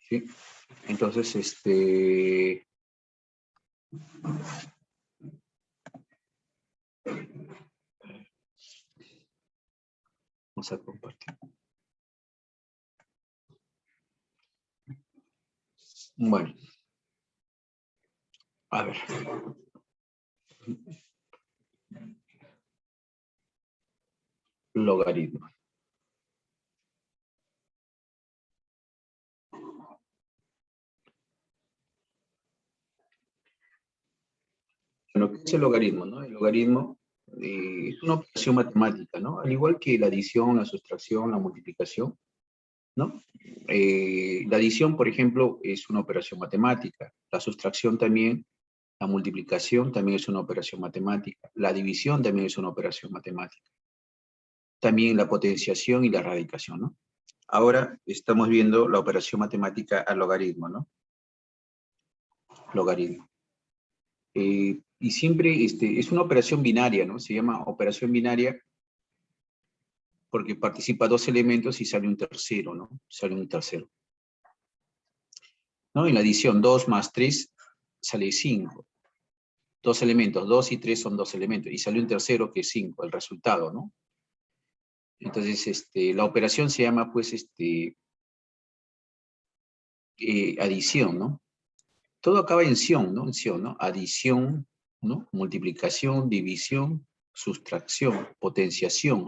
¿sí? Entonces, vamos a compartir. Bueno, a ver. Logaritmo. Bueno, ¿qué es el logaritmo, no? El logaritmo es una operación matemática, ¿no? Al igual que la adición, la sustracción, la multiplicación, ¿no? La adición, por ejemplo, es una operación matemática. La sustracción también, la multiplicación también es una operación matemática. La división también es una operación matemática. También la potenciación y la radicación, ¿no? Ahora estamos viendo la operación matemática al logaritmo, ¿no? Logaritmo. Y siempre es una operación binaria, ¿no? Se llama operación binaria porque participa dos elementos y sale un tercero, ¿no? Sale un tercero. ¿No? En la adición 2 más 3 sale 5. Dos elementos, 2 y 3 son dos elementos. Y sale un tercero que es 5, el resultado, ¿no? Entonces, la operación se llama, pues, adición, ¿no? Todo acaba en ción, ¿no? En ción, ¿no? Adición, ¿no? Multiplicación, división, sustracción, potenciación,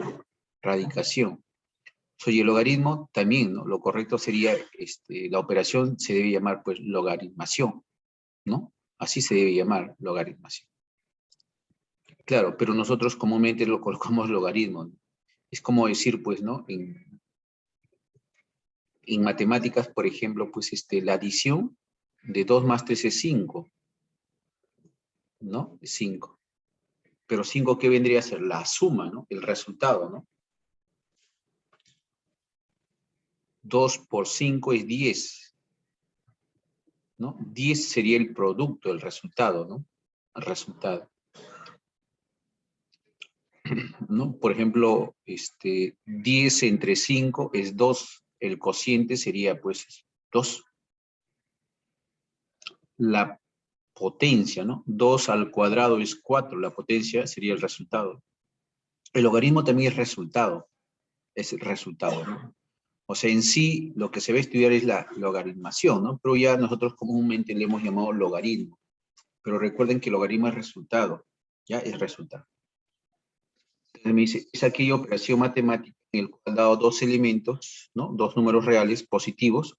radicación. Y el logaritmo también, ¿no? Lo correcto sería, la operación se debe llamar, pues, logaritmación, ¿no? Así se debe llamar, logaritmación. Claro, pero nosotros comúnmente lo colocamos logaritmo, ¿no? Es como decir, pues, ¿no? En matemáticas, por ejemplo, pues, la adición de 2 más 3 es 5, ¿no? Es 5. Pero 5, ¿qué vendría a ser? La suma, ¿no? El resultado, ¿no? 2 por 5 es 10, ¿no? 10 sería el producto, el resultado, ¿no? El resultado, ¿no? Por ejemplo, 10 entre 5 es 2, el cociente sería, pues, 2. La potencia, ¿no? 2 al cuadrado es 4, la potencia sería el resultado. El logaritmo también es el resultado, ¿no? O sea, en sí, lo que se va a estudiar es la logaritmación, ¿no? Pero ya nosotros comúnmente le hemos llamado logaritmo. Pero recuerden que el logaritmo es resultado, ¿ya? Es resultado. Entonces me dice, es aquella operación matemática en el cual dado dos elementos, ¿no? Dos números reales positivos.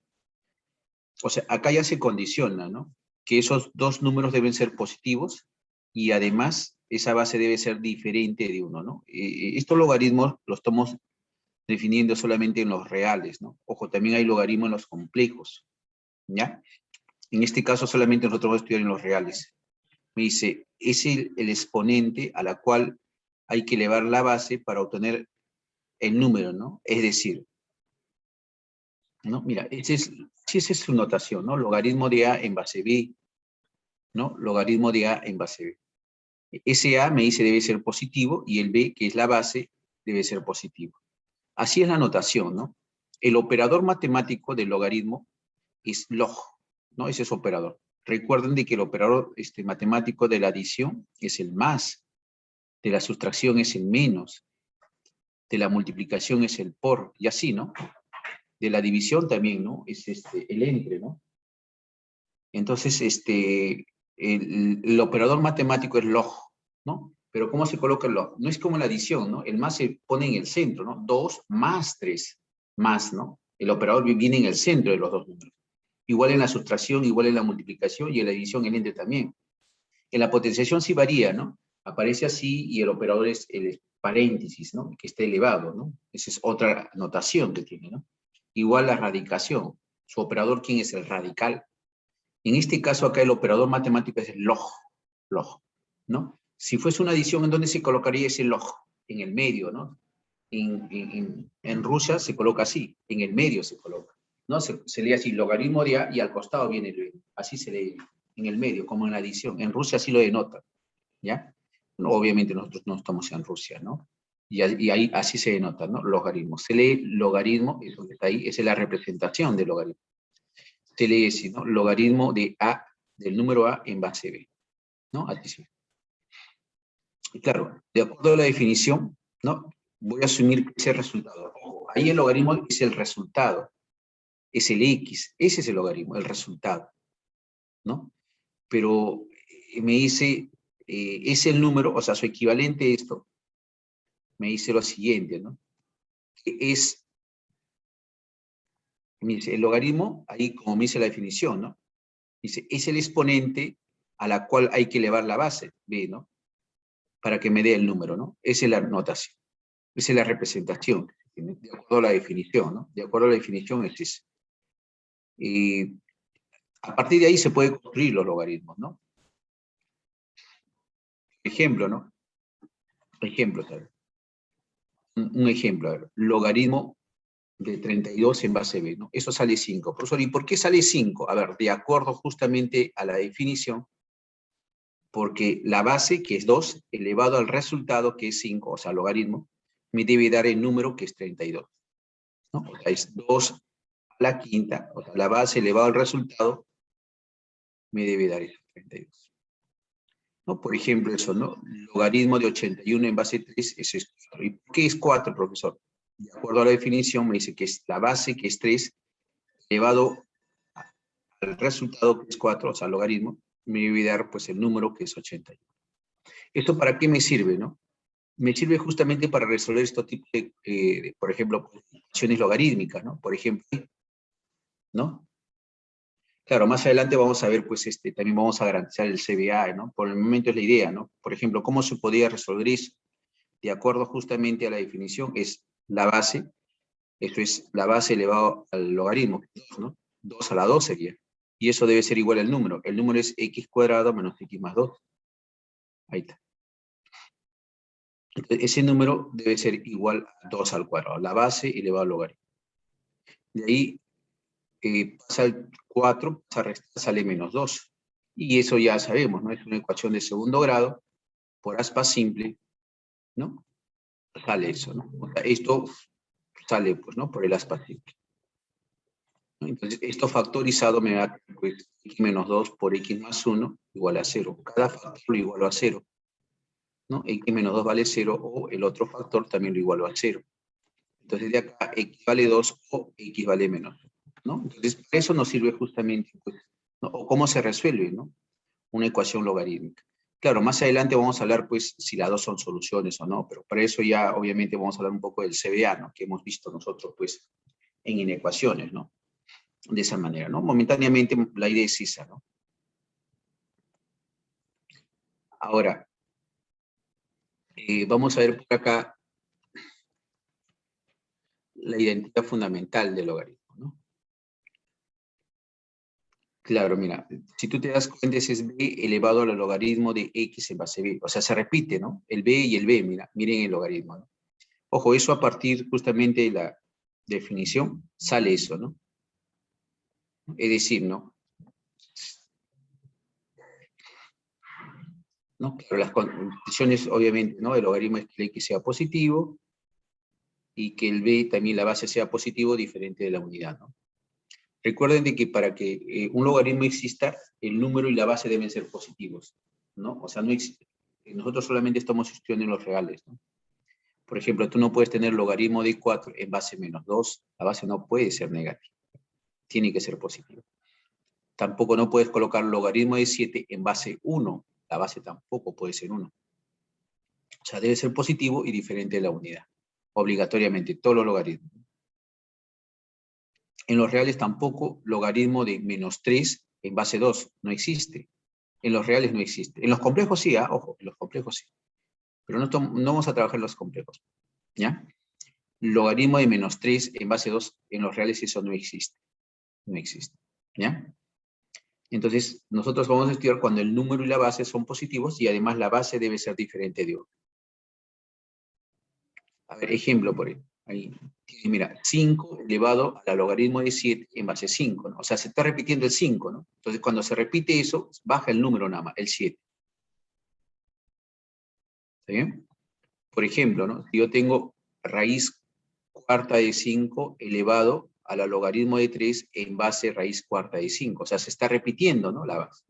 O sea, acá ya se condiciona, ¿no? Que esos dos números deben ser positivos y además esa base debe ser diferente de uno, ¿no? Estos logaritmos los estamos definiendo solamente en los reales, ¿no? Ojo, también hay logaritmos en los complejos, ¿ya? En este caso solamente nosotros vamos a estudiar en los reales. Me dice, es el exponente a la cual hay que elevar la base para obtener el número, ¿no? Es decir, ¿no? Mira, esa es su notación, ¿no? Logaritmo de A en base B, ¿no? Logaritmo de A en base B. Ese A me dice debe ser positivo y el B, que es la base, debe ser positivo. Así es la notación, ¿no? El operador matemático del logaritmo es log, ¿no? Ese es operador. Recuerden de que el operador matemático de la adición es el más, de la sustracción es el menos, de la multiplicación es el por, y así, ¿no? De la división también, ¿no? Es el entre, ¿no? Entonces, el operador matemático es log, ¿no? Pero ¿cómo se coloca el log? No es como la adición, ¿no? El más se pone en el centro, ¿no? 2 más 3, más, ¿no? El operador viene en el centro de los dos números. Igual en la sustracción, igual en la multiplicación y en la división el entre también. En la potenciación sí varía, ¿no? Aparece así y el operador es el paréntesis, ¿no? Que está elevado, ¿no? Esa es otra notación que tiene, ¿no? Igual la radicación. Su operador, ¿quién es el radical? En este caso acá el operador matemático es el log, ¿no? Si fuese una adición, ¿en dónde se colocaría ese log? En el medio, ¿no? En Rusia se coloca así, en el medio se coloca, ¿no? Se lee así, logaritmo de A y al costado viene el B, así se lee, en el medio, como en la adición. En Rusia así lo denota, ¿ya? No, obviamente nosotros no estamos en Rusia, ¿no? Y ahí así se denota, ¿no? Logaritmo. Se lee logaritmo, eso que está ahí, esa es la representación del logaritmo. se lee así, ¿no? Logaritmo de A, del número A en base B, ¿no? Así sí. Y claro, de acuerdo a la definición, ¿no? Voy a asumir que ese resultado. Ahí el logaritmo es el resultado, es el X, ese es el logaritmo, el resultado, ¿no? Pero me dice, es el número, o sea, su equivalente a esto, me dice lo siguiente, ¿no? Que es, me dice, el logaritmo, ahí como me dice la definición, ¿no? Dice, es el exponente a la cual hay que elevar la base, B, ¿no? Para que me dé el número, ¿no? Esa es la notación, esa es la representación, de acuerdo a la definición, ¿no? De acuerdo a la definición es ese. A partir de ahí se pueden construir los logaritmos, ¿no? Ejemplo, ¿no? Ejemplo, ¿sabes? Un ejemplo, a ver, logaritmo de 32 en base B, ¿no? Eso sale 5. Profesor, ¿y por qué sale 5? A ver, de acuerdo justamente a la definición, porque la base, que es 2, elevado al resultado, que es 5, o sea, logaritmo, me debe dar el número que es 32, ¿no? O sea, es 2 a la quinta, o sea, la base elevado al resultado, me debe dar eso, 32. ¿No? Por ejemplo, eso, ¿no? Logaritmo de 81 en base 3 es esto. ¿Y por qué es 4, profesor? De acuerdo a la definición, me dice que es la base, que es 3, elevado al resultado, que es 4, o sea, logaritmo, me debe dar, pues, el número, que es 81. ¿Esto para qué me sirve, no? Me sirve justamente para resolver estos tipos de por ejemplo, funciones logarítmicas, ¿no? Por ejemplo, ¿no? Claro, más adelante vamos a ver, pues, también vamos a garantizar el CBA, ¿no? Por el momento es la idea, ¿no? Por ejemplo, ¿cómo se podría resolver eso? De acuerdo justamente a la definición, es la base, esto es la base elevado al logaritmo, ¿no? 2 a la 2 sería. Y eso debe ser igual al número. El número es x cuadrado menos x más 2. Ahí está. Entonces, ese número debe ser igual a 2 al cuadrado, la base elevado al logaritmo. De ahí pasa el 4, pasa a restar, sale menos 2. Y eso ya sabemos, ¿no? Es una ecuación de segundo grado, por aspa simple, ¿no? Sale eso, ¿no? O sea, esto sale, pues, ¿no? Por el aspa simple. ¿No? Entonces, esto factorizado me da, pues, x menos 2 por x más 1 igual a 0. Cada factor lo igualo a 0, ¿no? X menos 2 vale 0, o el otro factor también lo igualo a 0. Entonces, de acá, x vale 2 o x vale menos 2, ¿no? Entonces, para eso nos sirve justamente, pues, ¿no? O cómo se resuelve, ¿no? Una ecuación logarítmica. Claro, más adelante vamos a hablar, pues, si las dos son soluciones o no, pero para eso ya, obviamente, vamos a hablar un poco del CBA, ¿no? Que hemos visto nosotros, pues, en inecuaciones, ¿no? De esa manera, ¿no? Momentáneamente la idea es esa, ¿no? Ahora, vamos a ver por acá la identidad fundamental del logaritmo, ¿no? Claro, mira, si tú te das cuenta, ese es b elevado al logaritmo de x en base b. O sea, se repite, ¿no? El b y el b, mira, miren el logaritmo, ¿no? Ojo, eso a partir justamente de la definición, sale eso, ¿no? Es decir, ¿no? ¿No? Pero las condiciones, obviamente, ¿no? El logaritmo es que el x sea positivo y que el b también la base sea positivo, diferente de la unidad, ¿no? Recuerden de que para que un logaritmo exista, el número y la base deben ser positivos, ¿no? O sea, no existe. Nosotros solamente estamos estudiando en los reales, ¿no? Por ejemplo, tú no puedes tener logaritmo de 4 en base menos 2, la base no puede ser negativa, tiene que ser positiva. Tampoco no puedes colocar logaritmo de 7 en base 1, la base tampoco puede ser 1. O sea, debe ser positivo y diferente de la unidad, obligatoriamente, todos los logaritmos. En los reales tampoco logaritmo de menos 3 en base 2, no existe. En los reales no existe. En los complejos sí, ojo, en los complejos sí. Pero no vamos a trabajar en los complejos, ¿ya? Logaritmo de menos 3 en base 2, en los reales eso no existe. No existe, ¿ya? Entonces, nosotros vamos a estudiar cuando el número y la base son positivos y además la base debe ser diferente de 1. A ver, ejemplo por ahí. Mira, 5 elevado al logaritmo de 7 en base 5, ¿no? O sea, se está repitiendo el 5, ¿no? Entonces, cuando se repite eso, baja el número nada más, el 7. ¿Está bien? Por ejemplo, ¿no? Si yo tengo raíz cuarta de 5 elevado a la logaritmo de 3 en base raíz cuarta de 5. O sea, se está repitiendo, ¿no? La base.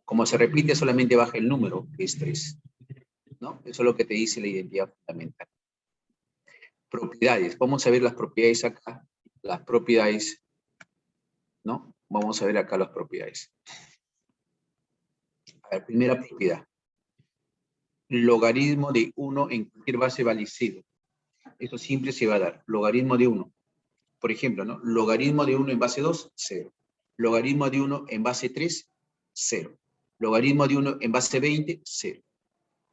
Como se repite, solamente baja el número, que es 3. ¿No? Eso es lo que te dice la identidad fundamental. Propiedades. Vamos a ver las propiedades acá. Las propiedades, ¿no? Vamos a ver acá las propiedades. A ver, primera propiedad. Logaritmo de 1 en cualquier base vale 0. Eso siempre se va a dar. Logaritmo de 1. Por ejemplo, ¿no? Logaritmo de 1 en base 2, 0. Logaritmo de 1 en base 3, 0. Logaritmo de 1 en base 20, 0.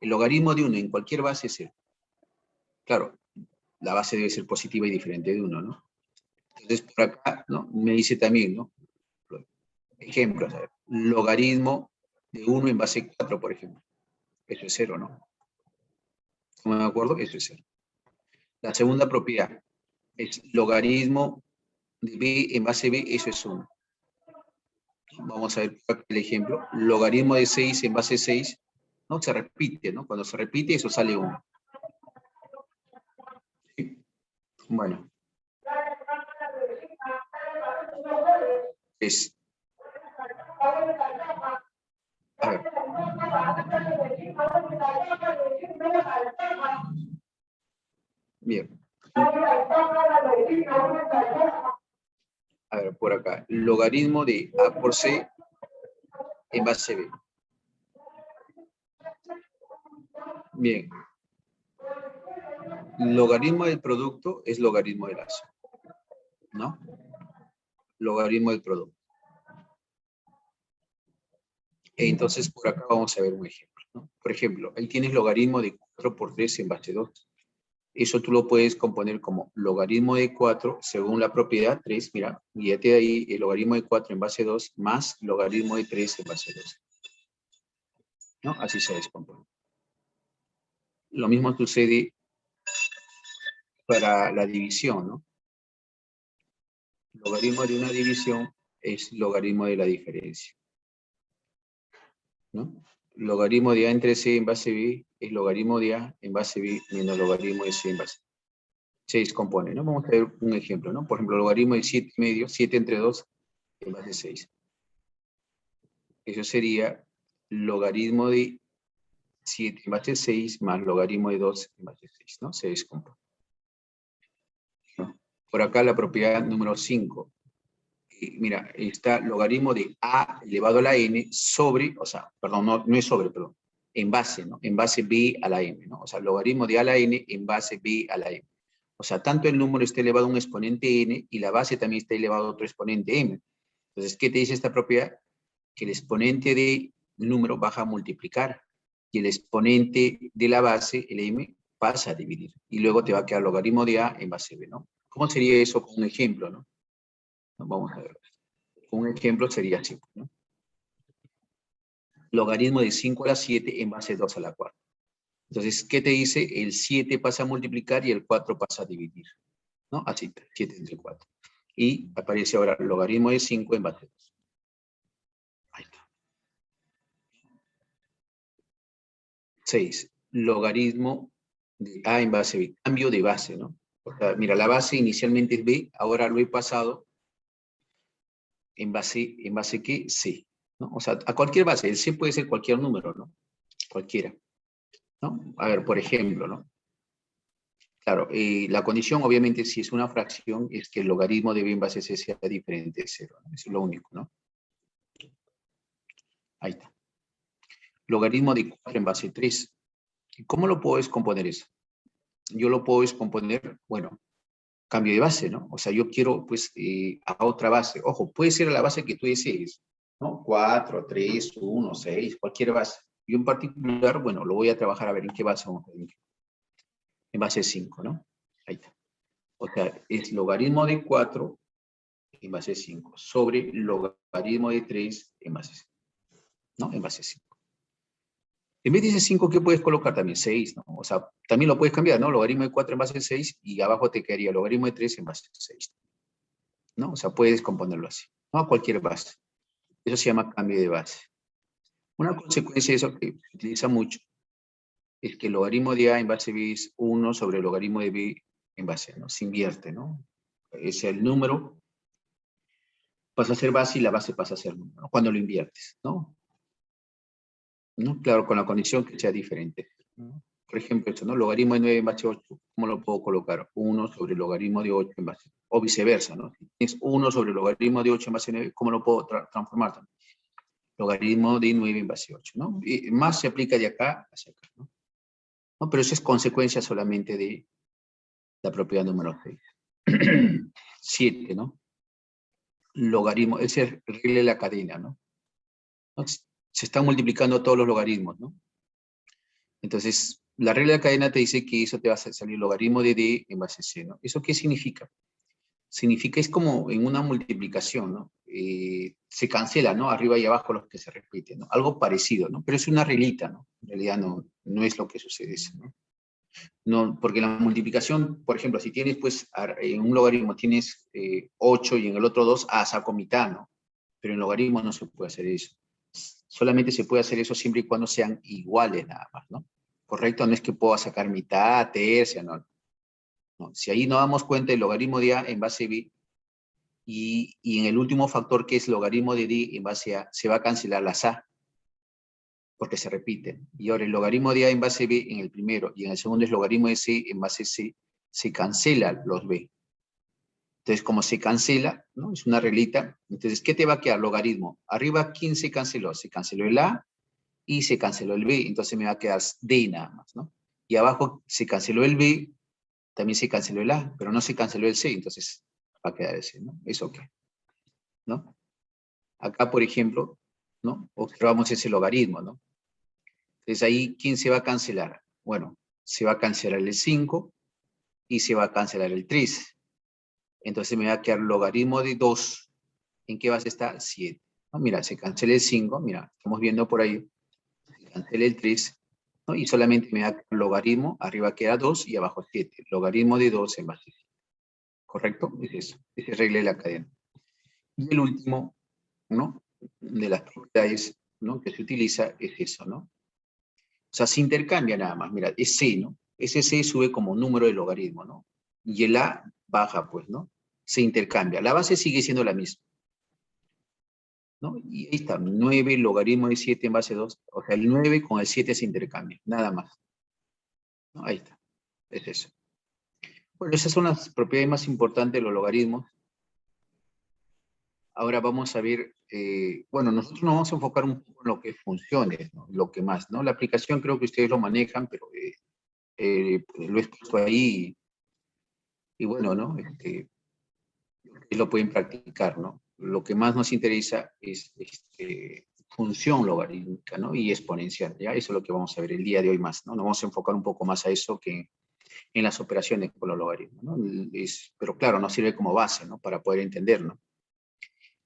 El logaritmo de 1 en cualquier base es 0. Claro, la base debe ser positiva y diferente de 1, ¿no? Entonces, por acá, ¿no? Me dice también, ¿no? Ejemplos, a ver. Logaritmo de 1 en base 4, por ejemplo. Eso es 0, ¿no? ¿No me acuerdo? Eso es 0. La segunda propiedad es logaritmo de b en base b, eso es 1. Vamos a ver el ejemplo. Logaritmo de 6 en base 6, ¿no? Se repite, ¿no? Cuando se repite, eso sale 1. ¿Sí? Bueno. Es. A ver. Bien. A ver, por acá. Logaritmo de A por C en base B. Bien. Logaritmo del producto es logaritmo del lazo, ¿no? Logaritmo del producto. Entonces, por acá vamos a ver un ejemplo, ¿no? Por ejemplo, ahí tienes logaritmo de 4 por 3 en base 2. Eso tú lo puedes componer como logaritmo de 4 según la propiedad 3, mira, guíate de ahí, el logaritmo de 4 en base 2 más logaritmo de 3 en base 2. ¿No? Así se descompone. Lo mismo sucede para la división, ¿no? Logaritmo de una división es logaritmo de la diferencia, ¿no? Logaritmo de A entre C en base B es logaritmo de A en base B menos logaritmo de C en base B. Se descompone, ¿no? Vamos a ver un ejemplo, ¿no? Por ejemplo, logaritmo de 7 medio, 7 entre 2 en base 6. Eso sería logaritmo de 7 en base 6 más logaritmo de 2 en base 6, ¿no? Se descompone, ¿no? Por acá la propiedad número 5. Mira, está logaritmo de A elevado a la N sobre, o sea, perdón, no es sobre, perdón, en base, ¿no? En base B a la M, ¿no? O sea, logaritmo de A a la N en base B a la M. O sea, tanto el número está elevado a un exponente N y la base también está elevado a otro exponente M. Entonces, ¿qué te dice esta propiedad? Que el exponente del número baja a multiplicar y el exponente de la base, el M, pasa a dividir. Y luego te va a quedar logaritmo de A en base B, ¿no? ¿Cómo sería eso con un ejemplo, no? Vamos a ver. Un ejemplo sería así, ¿no? Logaritmo de 5 a la 7 en base 2 a la 4. Entonces, ¿qué te dice? El 7 pasa a multiplicar y el 4 pasa a dividir, ¿no? Así, 7 entre 4. Y aparece ahora logaritmo de 5 en base 2. Ahí está. 6. Logaritmo de A en base B. Cambio de base, ¿no? O sea, mira, la base inicialmente es B, ahora lo he pasado en base ¿qué? C, ¿no? O sea, a cualquier base. El C puede ser cualquier número, ¿no? Cualquiera, ¿no? A ver, por ejemplo, ¿no? Claro, la condición, obviamente, si es una fracción, es que el logaritmo de b en base c sea diferente de 0, ¿no? Eso es lo único, ¿no? Ahí está. Logaritmo de 4 en base 3. ¿Cómo lo puedo descomponer eso? Yo lo puedo descomponer, bueno, cambio de base, ¿no? O sea, yo quiero, pues, a otra base. Ojo, puede ser la base que tú desees, ¿no? 4, 3, 1, 6, cualquier base. Yo en particular, bueno, lo voy a trabajar a ver en qué base vamos a ver. En base 5, ¿no? Ahí está. O sea, es logaritmo de 4 en base 5 sobre logaritmo de 3 en base 5, ¿no? En base 5. En vez de ese 5, ¿qué puedes colocar? También 6, ¿no? O sea, también lo puedes cambiar, ¿no? Logaritmo de 4 en base 6 y abajo te quedaría logaritmo de 3 en base 6, ¿no? O sea, puedes componerlo así, ¿no? A cualquier base. Eso se llama cambio de base. Una consecuencia de eso que se utiliza mucho es que el logaritmo de A en base B es 1 sobre el logaritmo de B en base, ¿no? Se invierte, ¿no? Es el número pasa a ser base y la base pasa a ser número, ¿no? Cuando lo inviertes, ¿no? ¿No? Claro, con la condición que sea diferente, ¿no? Por ejemplo, esto, ¿no? Logaritmo de 9 en base 8, ¿cómo lo puedo colocar? 1 sobre el logaritmo de 8 en base, o viceversa, ¿no? Si tienes 1 sobre el logaritmo de 8 en base 9, ¿cómo lo puedo transformar también? Logaritmo de 9 en base 8, ¿no? Y más se aplica de acá hacia acá, ¿no? ¿No? Pero eso es consecuencia solamente de la propiedad número 6. 7, ¿no? Logaritmo, ese es regla de la cadena, ¿no? Se están multiplicando todos los logaritmos, ¿no? Entonces, la regla de la cadena te dice que eso te va a salir logaritmo de d en base c, ¿no? ¿Eso qué significa? Significa, es como en una multiplicación, ¿no? Se cancela, ¿no? Arriba y abajo los que se repiten, ¿no? Algo parecido, ¿no? Pero es una reglita, ¿no? En realidad no es lo que sucede eso, ¿no? No, porque la multiplicación, por ejemplo, si tienes, pues, en un logaritmo tienes 8 y en el otro 2, saco mitad, ¿no? Pero en logaritmo no se puede hacer eso. Solamente se puede hacer eso siempre y cuando sean iguales nada más, ¿no? ¿Correcto? No es que pueda sacar mitad, tercia, no. No. Si ahí no damos cuenta del logaritmo de a en base b, y en el último factor que es logaritmo de d en base a, se va a cancelar las a, porque se repiten. Y ahora el logaritmo de a en base b en el primero, y en el segundo es logaritmo de c en base c, se cancelan los b. Entonces, como se cancela, ¿no? Es una reglita. Entonces, ¿qué te va a quedar? Logaritmo. Arriba, ¿quién se canceló? Se canceló el a y se canceló el b. Entonces me va a quedar d nada más, ¿no? Y abajo se canceló el b, también se canceló el a, pero no se canceló el c. Entonces va a quedar el c, ¿no? ¿Eso qué? ¿No? Acá, por ejemplo, ¿no? Observamos ese logaritmo, ¿no? Entonces ahí, ¿quién se va a cancelar? Bueno, se va a cancelar el 5 y se va a cancelar el 3. Entonces me va a quedar logaritmo de 2. ¿En qué base está? 7. ¿No? Mira, se cancela el 5, mira, estamos viendo por ahí, se cancela el 3, ¿no? Y solamente me da logaritmo, arriba queda 2 y abajo 7. Logaritmo de 2 en base 7. ¿Correcto? Es eso, es regla de la cadena. Y el último, ¿no? De las propiedades, ¿no? Que se utiliza es eso, ¿no? O sea, se intercambia nada más, mira, es C, ¿no? Ese C sube como número de logaritmo, ¿no? Y el A baja, pues, ¿no? Se intercambia. La base sigue siendo la misma, ¿no? Y ahí está, 9 logaritmo de 7 en base 2, o sea, el 9 con el 7 se intercambia, nada más, ¿no? Ahí está, es eso. Bueno, esas son las propiedades más importantes de los logaritmos. Ahora vamos a ver, bueno, nosotros nos vamos a enfocar un poco en lo que es funciones, ¿no? Lo que más, ¿no? La aplicación creo que ustedes lo manejan, pero lo he puesto ahí y bueno, ¿no? Lo pueden practicar, ¿no? Lo que más nos interesa es función logarítmica, ¿no? Y exponencial, ¿ya? Eso es lo que vamos a ver el día de hoy más, ¿no? Nos vamos a enfocar un poco más a eso que en las operaciones con los logaritmos, ¿no? Pero claro, nos sirve como base, ¿no? Para poder entender, ¿no?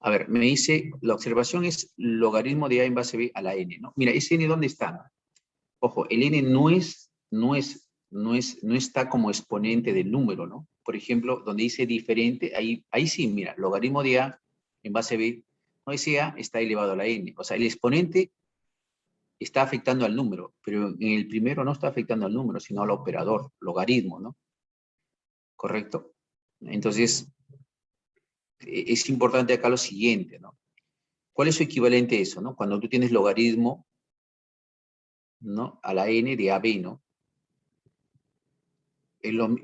A ver, me dice, la observación es logaritmo de a en base b a la n, ¿no? Mira, ¿ese n dónde está? ¿No? Ojo, el n no está como exponente del número, ¿no? Por ejemplo, donde dice diferente, ahí sí, mira, logaritmo de a en base b, no, ese a está elevado a la n. O sea, el exponente está afectando al número, pero en el primero no está afectando al número, sino al operador, logaritmo, ¿no? ¿Correcto? Entonces, es importante acá lo siguiente, ¿no? ¿Cuál es su equivalente a eso, no? Cuando tú tienes logaritmo, ¿no? A la n de AB, ¿no?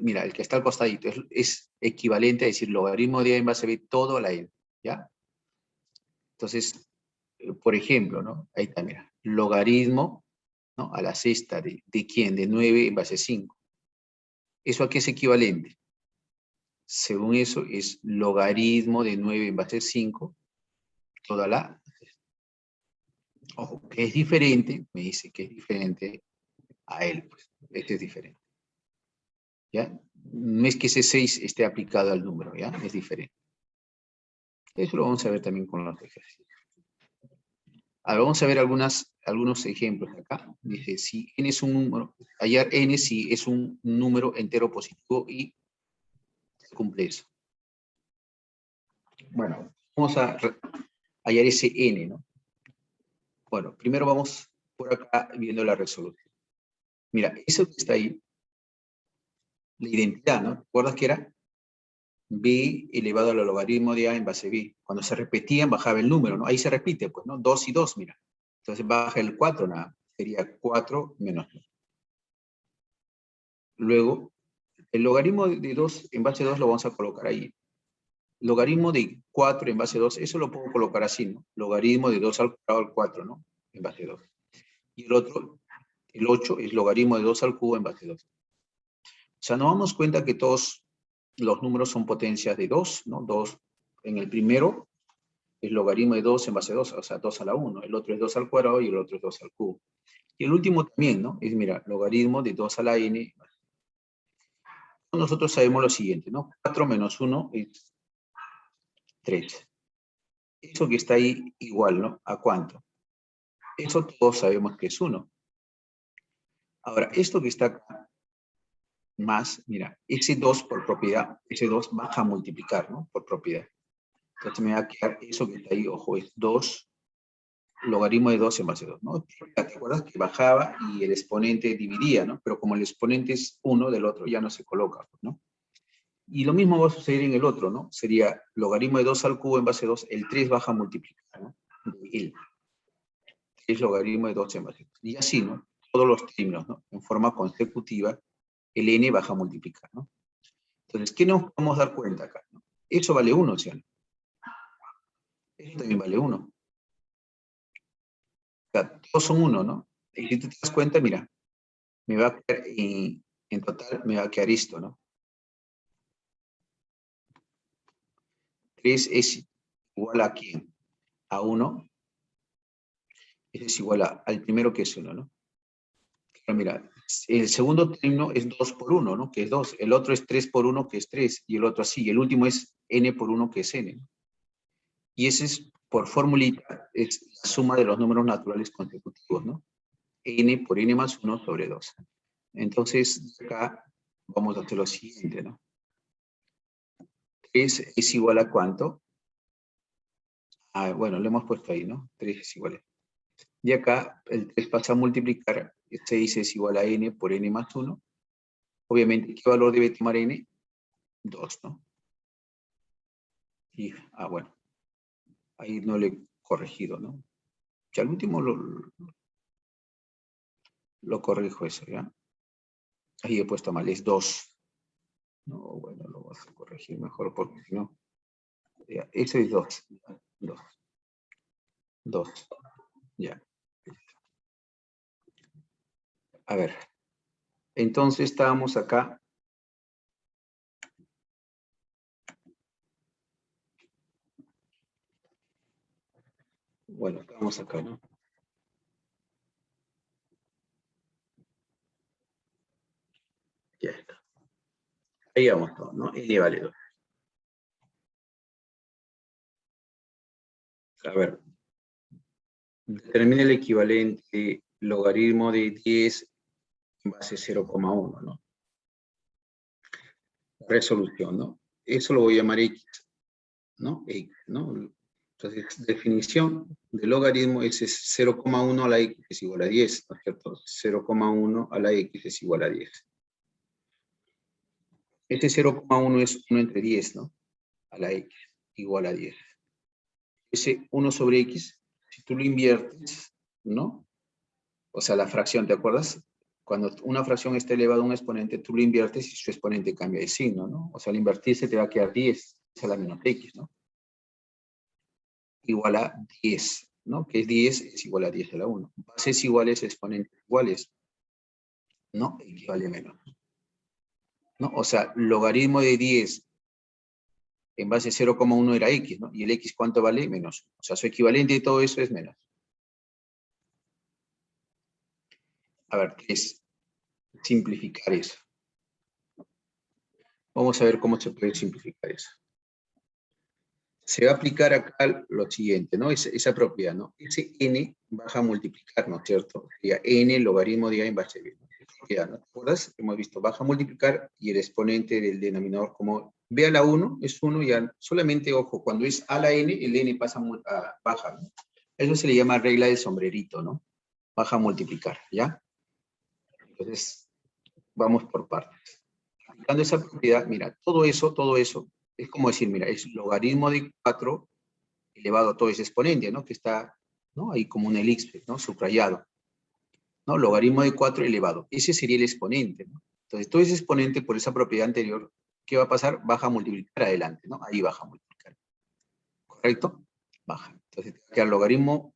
Mira, el que está al costadito es equivalente a decir logaritmo de a en base a b todo a la n, ¿ya? Entonces, por ejemplo, ¿no? Ahí está, mira, logaritmo, ¿no? A la sexta ¿de quién? De 9 en base 5. ¿Eso a qué es equivalente? Según eso, es logaritmo de 9 en base 5 toda la... Ojo, que es diferente, me dice que es diferente a él, pues, este es diferente. ¿Ya? No es que ese 6 esté aplicado al número, ¿ya? Es diferente. Eso lo vamos a ver también con los ejercicios. Ahora vamos a ver algunos ejemplos acá. Dice, si n es un número, hallar n si es un número entero positivo y se cumple eso. Bueno, vamos a hallar ese n, ¿no? Bueno, primero vamos por acá viendo la resolución. Mira, eso que está ahí, la identidad, ¿no? ¿Recuerdas qué era? B elevado al logaritmo de A en base B. Cuando se repetían, bajaba el número, ¿no? Ahí se repite, pues, ¿no? 2 y 2, mira. Entonces baja el 4 nada. Sería 4 menos 2. Luego, el logaritmo de 2 en base 2 lo vamos a colocar ahí. Logaritmo de 4 en base 2, eso lo puedo colocar así, ¿no? Logaritmo de 2 al cuadrado al 4, ¿no? En base 2. Y el otro, el 8, es logaritmo de 2 al cubo en base 2. O sea, nos damos cuenta que todos los números son potencias de 2, ¿no? 2 en el primero es logaritmo de 2 en base 2, o sea, 2 a la 1. El otro es 2 al cuadrado y el otro es 2 al cubo. Y el último también, ¿no? Es, mira, logaritmo de 2 a la n. Nosotros sabemos lo siguiente, ¿no? 4 menos 1 es 3. Eso que está ahí igual, ¿no? ¿A cuánto? Eso todos sabemos que es 1. Ahora, esto que está acá, más, mira, ese 2 por propiedad, ese 2 baja a multiplicar, ¿no? Por propiedad. Entonces me va a quedar eso que está ahí, ojo, es 2, logaritmo de 2 en base 2, ¿no? ¿Te acuerdas que bajaba y el exponente dividía, ¿no? Pero como el exponente es 1 del otro, ya no se coloca, ¿no? Y lo mismo va a suceder en el otro, ¿no? Sería logaritmo de 2 al cubo en base 2, el 3 baja a multiplicar, ¿no? El 3 logaritmo de 2 en base 2. Y así, ¿no? Todos los términos, ¿no? En forma consecutiva, el n baja a multiplicar, ¿no? Entonces, ¿qué nos podemos dar cuenta acá? ¿No? Eso vale 1, ¿sí? Eso también vale 1. O sea, todos son 1, ¿no? Y si tú te das cuenta, mira, me va a quedar, en total, me va a quedar esto, ¿no? 3 es igual a ¿quién? A 1. Ese es igual al primero que es 1, ¿no? Pero mira, el segundo término es 2 por 1, ¿no? Que es 2. El otro es 3 por 1, que es 3. Y el otro así. Y el último es n por 1, que es n. Y ese es, por formulita, es la suma de los números naturales consecutivos, ¿no? N por n más 1 sobre 2. Entonces, acá vamos a hacer lo siguiente, ¿no? 3 es igual a ¿cuánto? Ah, bueno, lo hemos puesto ahí, ¿no? 3 es igual a. Y acá el 3 pasa a multiplicar, 6 es igual a n por n más 1. Obviamente, ¿qué valor debe tomar n? 2, ¿no? Y, bueno, ahí no le he corregido, ¿no? Ya al último lo corrijo eso, ¿ya? Ahí he puesto mal, es 2. No, bueno, lo vas a corregir mejor porque si no, ya, eso es 2. 2. 2. Ya. A ver, entonces estábamos acá. Bueno, estábamos acá, ¿no? Ya está. Ahí vamos todo, ¿no? N vale 2. A ver, determina el equivalente logaritmo de 10 en base 0,1, ¿no? Resolución, ¿no? Eso lo voy a llamar X, ¿no? X, ¿no? Entonces, definición de logaritmo es 0,1 a la X es igual a 10, ¿no es cierto? 0,1 a la X es igual a 10. Este 0,1 es 1 entre 10, ¿no? A la X, igual a 10. Ese 1 sobre X, si tú lo inviertes, ¿no? O sea, la fracción, ¿te acuerdas? Cuando una fracción está elevada a un exponente, tú lo inviertes y su exponente cambia de signo, ¿no? O sea, al invertirse te va a quedar 10, es a la menos X, ¿no? Igual a 10, ¿no? Que es 10 es igual a 10 a la 1. Bases iguales, exponentes iguales, ¿no? Equivale a menos, ¿no? O sea, logaritmo de 10 en base 0,1 era X, ¿no? Y el X, ¿cuánto vale? Menos. O sea, su equivalente de todo eso es menos. A ver, ¿qué es? Simplificar eso. Vamos a ver cómo se puede simplificar eso. Se va a aplicar acá lo siguiente, ¿no? Esa propiedad, ¿no? Ese n baja a multiplicar, ¿no es cierto? Sería n logaritmo de a en base b, ¿no? Propiedad, ¿no? ¿Te acuerdas? Hemos visto baja a multiplicar y el exponente del denominador como b a la 1 es 1 ya. Solamente, ojo, cuando es a la n, el n pasa a baja, ¿no? Eso se le llama regla del sombrerito, ¿no? Baja a multiplicar, ¿ya? Entonces, vamos por partes. Aplicando esa propiedad, mira, todo eso Es como decir, mira, es logaritmo de 4 elevado a todo ese exponente, ¿no? Que está, ¿no? Ahí como un elipse, ¿no? Subrayado, ¿no? Logaritmo de 4 elevado. Ese sería el exponente, ¿no? Entonces, todo ese exponente, por esa propiedad anterior, ¿qué va a pasar? Baja a multiplicar adelante, ¿no? Ahí baja a multiplicar. ¿Correcto? Baja. Entonces, te va a quedar logaritmo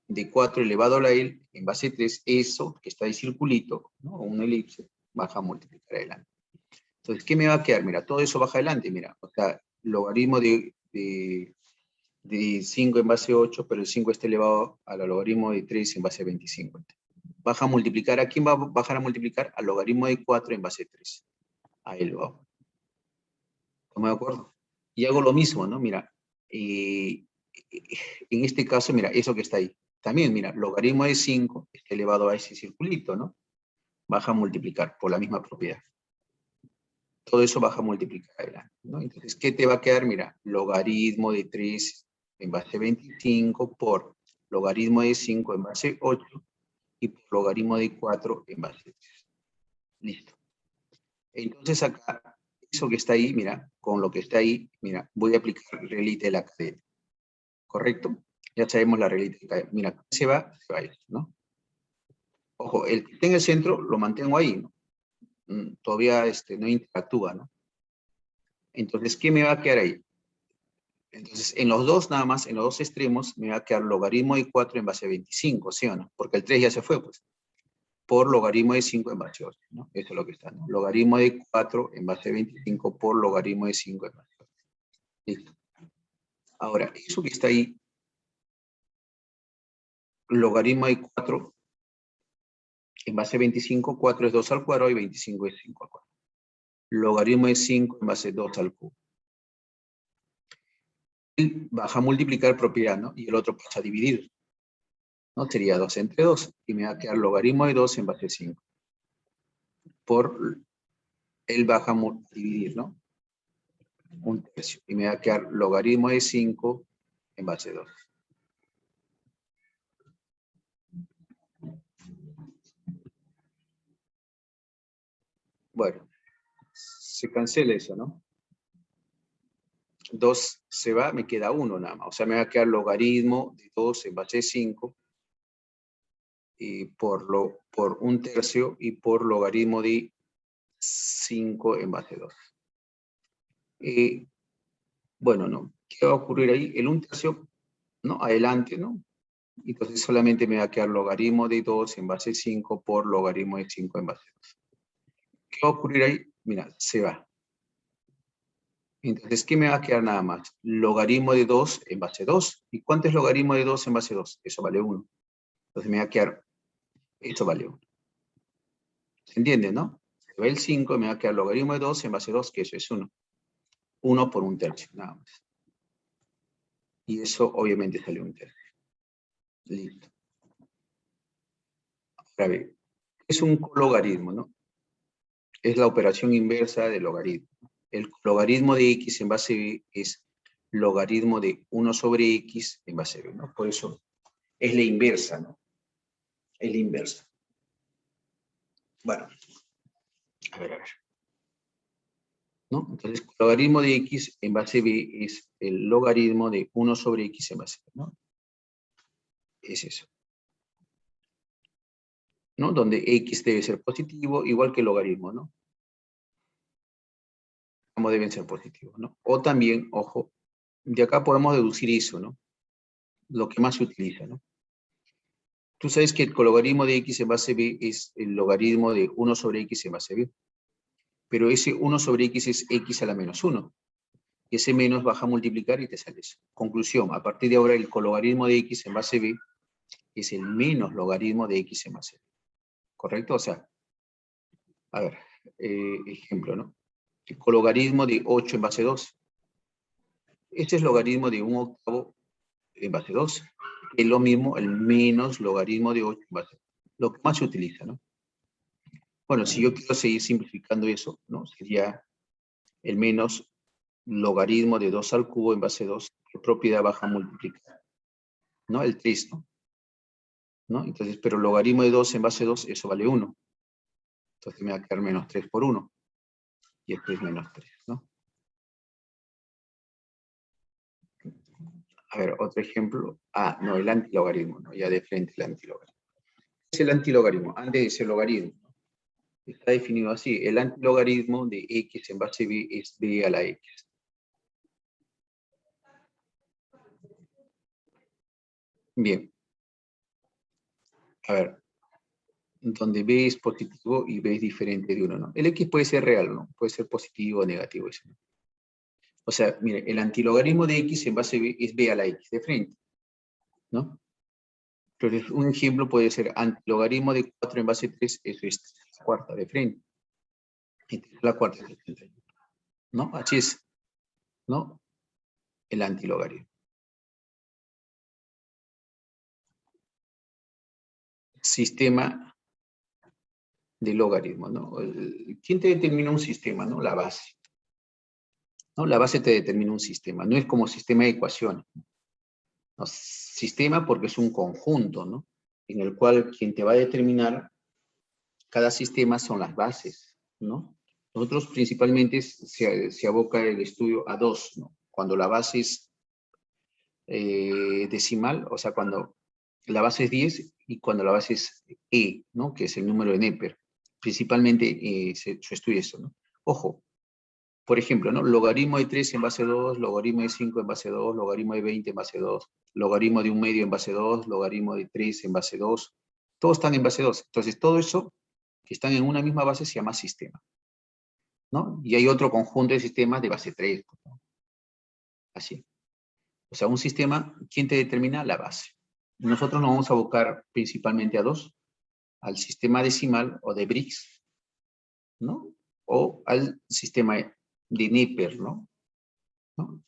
de 4 elevado a la L en base 3, eso que está de circulito, ¿no? Un elipse, baja a multiplicar adelante. Entonces, ¿qué me va a quedar? Mira, todo eso baja adelante, mira. O sea, logaritmo de 5 en base 8, pero el 5 está elevado al logaritmo de 3 en base 25. Baja a multiplicar, ¿a quién va a bajar a multiplicar? Al logaritmo de 4 en base 3. A él va. ¿Estamos de acuerdo? Y hago lo mismo, ¿no? Mira, en este caso, mira, eso que está ahí. También, mira, logaritmo de 5 está elevado a ese circulito, ¿no? Baja a multiplicar por la misma propiedad. Todo eso baja a multiplicar adelante, ¿no? Entonces, ¿qué te va a quedar? Mira, logaritmo de 3 en base 25 por logaritmo de 5 en base 8 y por logaritmo de 4 en base 3. Listo. Entonces acá, eso que está ahí, mira, con lo que está ahí, mira, voy a aplicar reglita de la cadena. ¿Correcto? Ya sabemos la reglita de la cadena. Mira, se va eso, ¿no? Ojo, el que está en el centro lo mantengo ahí, ¿no? Todavía no interactúa, ¿no? Entonces, ¿qué me va a quedar ahí? Entonces, en los dos nada más, en los dos extremos, me va a quedar logaritmo de 4 en base a 25, ¿sí o no? Porque el 3 ya se fue, pues. Por logaritmo de 5 en base a 8, ¿no? Eso es lo que está, ¿no? Logaritmo de 4 en base a 25 por logaritmo de 5 en base a 8. Listo. Ahora, eso que está ahí, logaritmo de 4 en base a 25, 4 es 2 al cuadrado y 25 es 5 al cuadrado. Logaritmo de 5 en base a 2 al cubo. Y baja a multiplicar propiedad, ¿no? Y el otro pasa a dividir, ¿no? Sería 2 entre 2. Y me va a quedar logaritmo de 2 en base a 5. Por el baja a dividir, ¿no? Un tercio. Y me va a quedar logaritmo de 5 en base a 2. Bueno, se cancela eso, ¿no? 2 se va, me queda 1 nada más. O sea, me va a quedar logaritmo de 2 en base a 5 y por un tercio y por logaritmo de 5 en base a 2. Bueno, ¿no? ¿Qué va a ocurrir ahí? El 1 tercio, ¿no? Adelante, ¿no? Entonces solamente me va a quedar logaritmo de 2 en base a 5 por logaritmo de 5 en base a 2. ¿Qué va a ocurrir ahí? Mira, se va. Entonces, ¿qué me va a quedar nada más? Logaritmo de 2 en base a 2. ¿Y cuánto es logaritmo de 2 en base a 2? Eso vale 1. Entonces me va a quedar, eso vale 1. ¿Se entiende, no? Se va el 5, me va a quedar logaritmo de 2 en base a 2, que eso es 1. 1 por un tercio, nada más. Y eso obviamente sale un tercio. Listo. Ahora bien, es un cologaritmo, ¿no? Es la operación inversa del logaritmo. El logaritmo de x en base b es logaritmo de 1 sobre x en base b, ¿no? Por eso es la inversa, ¿no? Es la inversa. Bueno, a ver. ¿No? Entonces, el logaritmo de x en base b es el logaritmo de 1 sobre x en base b, ¿no? Es eso. ¿No? Donde x debe ser positivo, igual que el logaritmo, ¿no? Ambos deben ser positivos, ¿no? O también, ojo, de acá podemos deducir eso, ¿no? Lo que más se utiliza, ¿no? Tú sabes que el cologaritmo de x en base b es el logaritmo de 1 sobre x en base b. Pero ese 1 sobre x es x a la menos 1. Y ese menos baja a multiplicar y te sale eso. Conclusión, a partir de ahora el cologaritmo de x en base b es el menos logaritmo de x en base b. ¿Correcto? O sea, a ver, ejemplo, ¿no? El cologaritmo de 8 en base 2. Este es logaritmo de 1 octavo en base 2. Es lo mismo, el menos logaritmo de 8 en base 2. Lo que más se utiliza, ¿no? Bueno, si yo quiero seguir simplificando eso, ¿no? Sería el menos logaritmo de 2 al cubo en base 2, ¿qué propiedad baja a multiplicar? ¿No? El 3, ¿no? Entonces, pero logaritmo de 2 en base 2, eso vale 1. Entonces me va a quedar menos 3 por 1. Y esto es menos 3, ¿no? A ver, otro ejemplo. Ah, no, el antilogaritmo, ¿no? Ya de frente el antilogaritmo. ¿Qué es el antilogaritmo? Antes de ese logaritmo, ¿no? Está definido así. El antilogaritmo de x en base b es b a la x. Bien. A ver, donde b es positivo y b es diferente de 1, ¿no? El x puede ser real, ¿no? Puede ser positivo o negativo. Eso, ¿no? O sea, mire, el antilogaritmo de x en base b es b a la x de frente, ¿no? Entonces, un ejemplo puede ser antilogaritmo de 4 en base 3, eso es la cuarta de frente. La cuarta es 71, ¿no? Así es, ¿no? El antilogaritmo. Sistema de logaritmo, ¿no? ¿Quién te determina un sistema, no? La base. ¿No? La base te determina un sistema, no es como sistema de ecuaciones. ¿No? Sistema porque es un conjunto, ¿no? En el cual quien te va a determinar cada sistema son las bases, ¿no? Nosotros principalmente se aboca el estudio a dos, ¿no? Cuando la base es decimal, o sea, cuando la base es 10 y cuando la base es E, ¿no? Que es el número de Neper. Principalmente se estudia eso, ¿no? Ojo, por ejemplo, ¿no? Logaritmo de 3 en base 2, logaritmo de 5 en base 2, logaritmo de 20 en base 2, logaritmo de 1/2 en base 2, logaritmo de 3 en base 2. Todos están en base 2. Entonces, todo eso que están en una misma base se llama sistema, ¿no? Y hay otro conjunto de sistemas de base 3, ¿no? Así. O sea, un sistema, ¿quién te determina? La base. Nosotros nos vamos a abocar principalmente a dos, al sistema decimal o de Briggs, ¿no? O al sistema de Neper, ¿no? ¿No?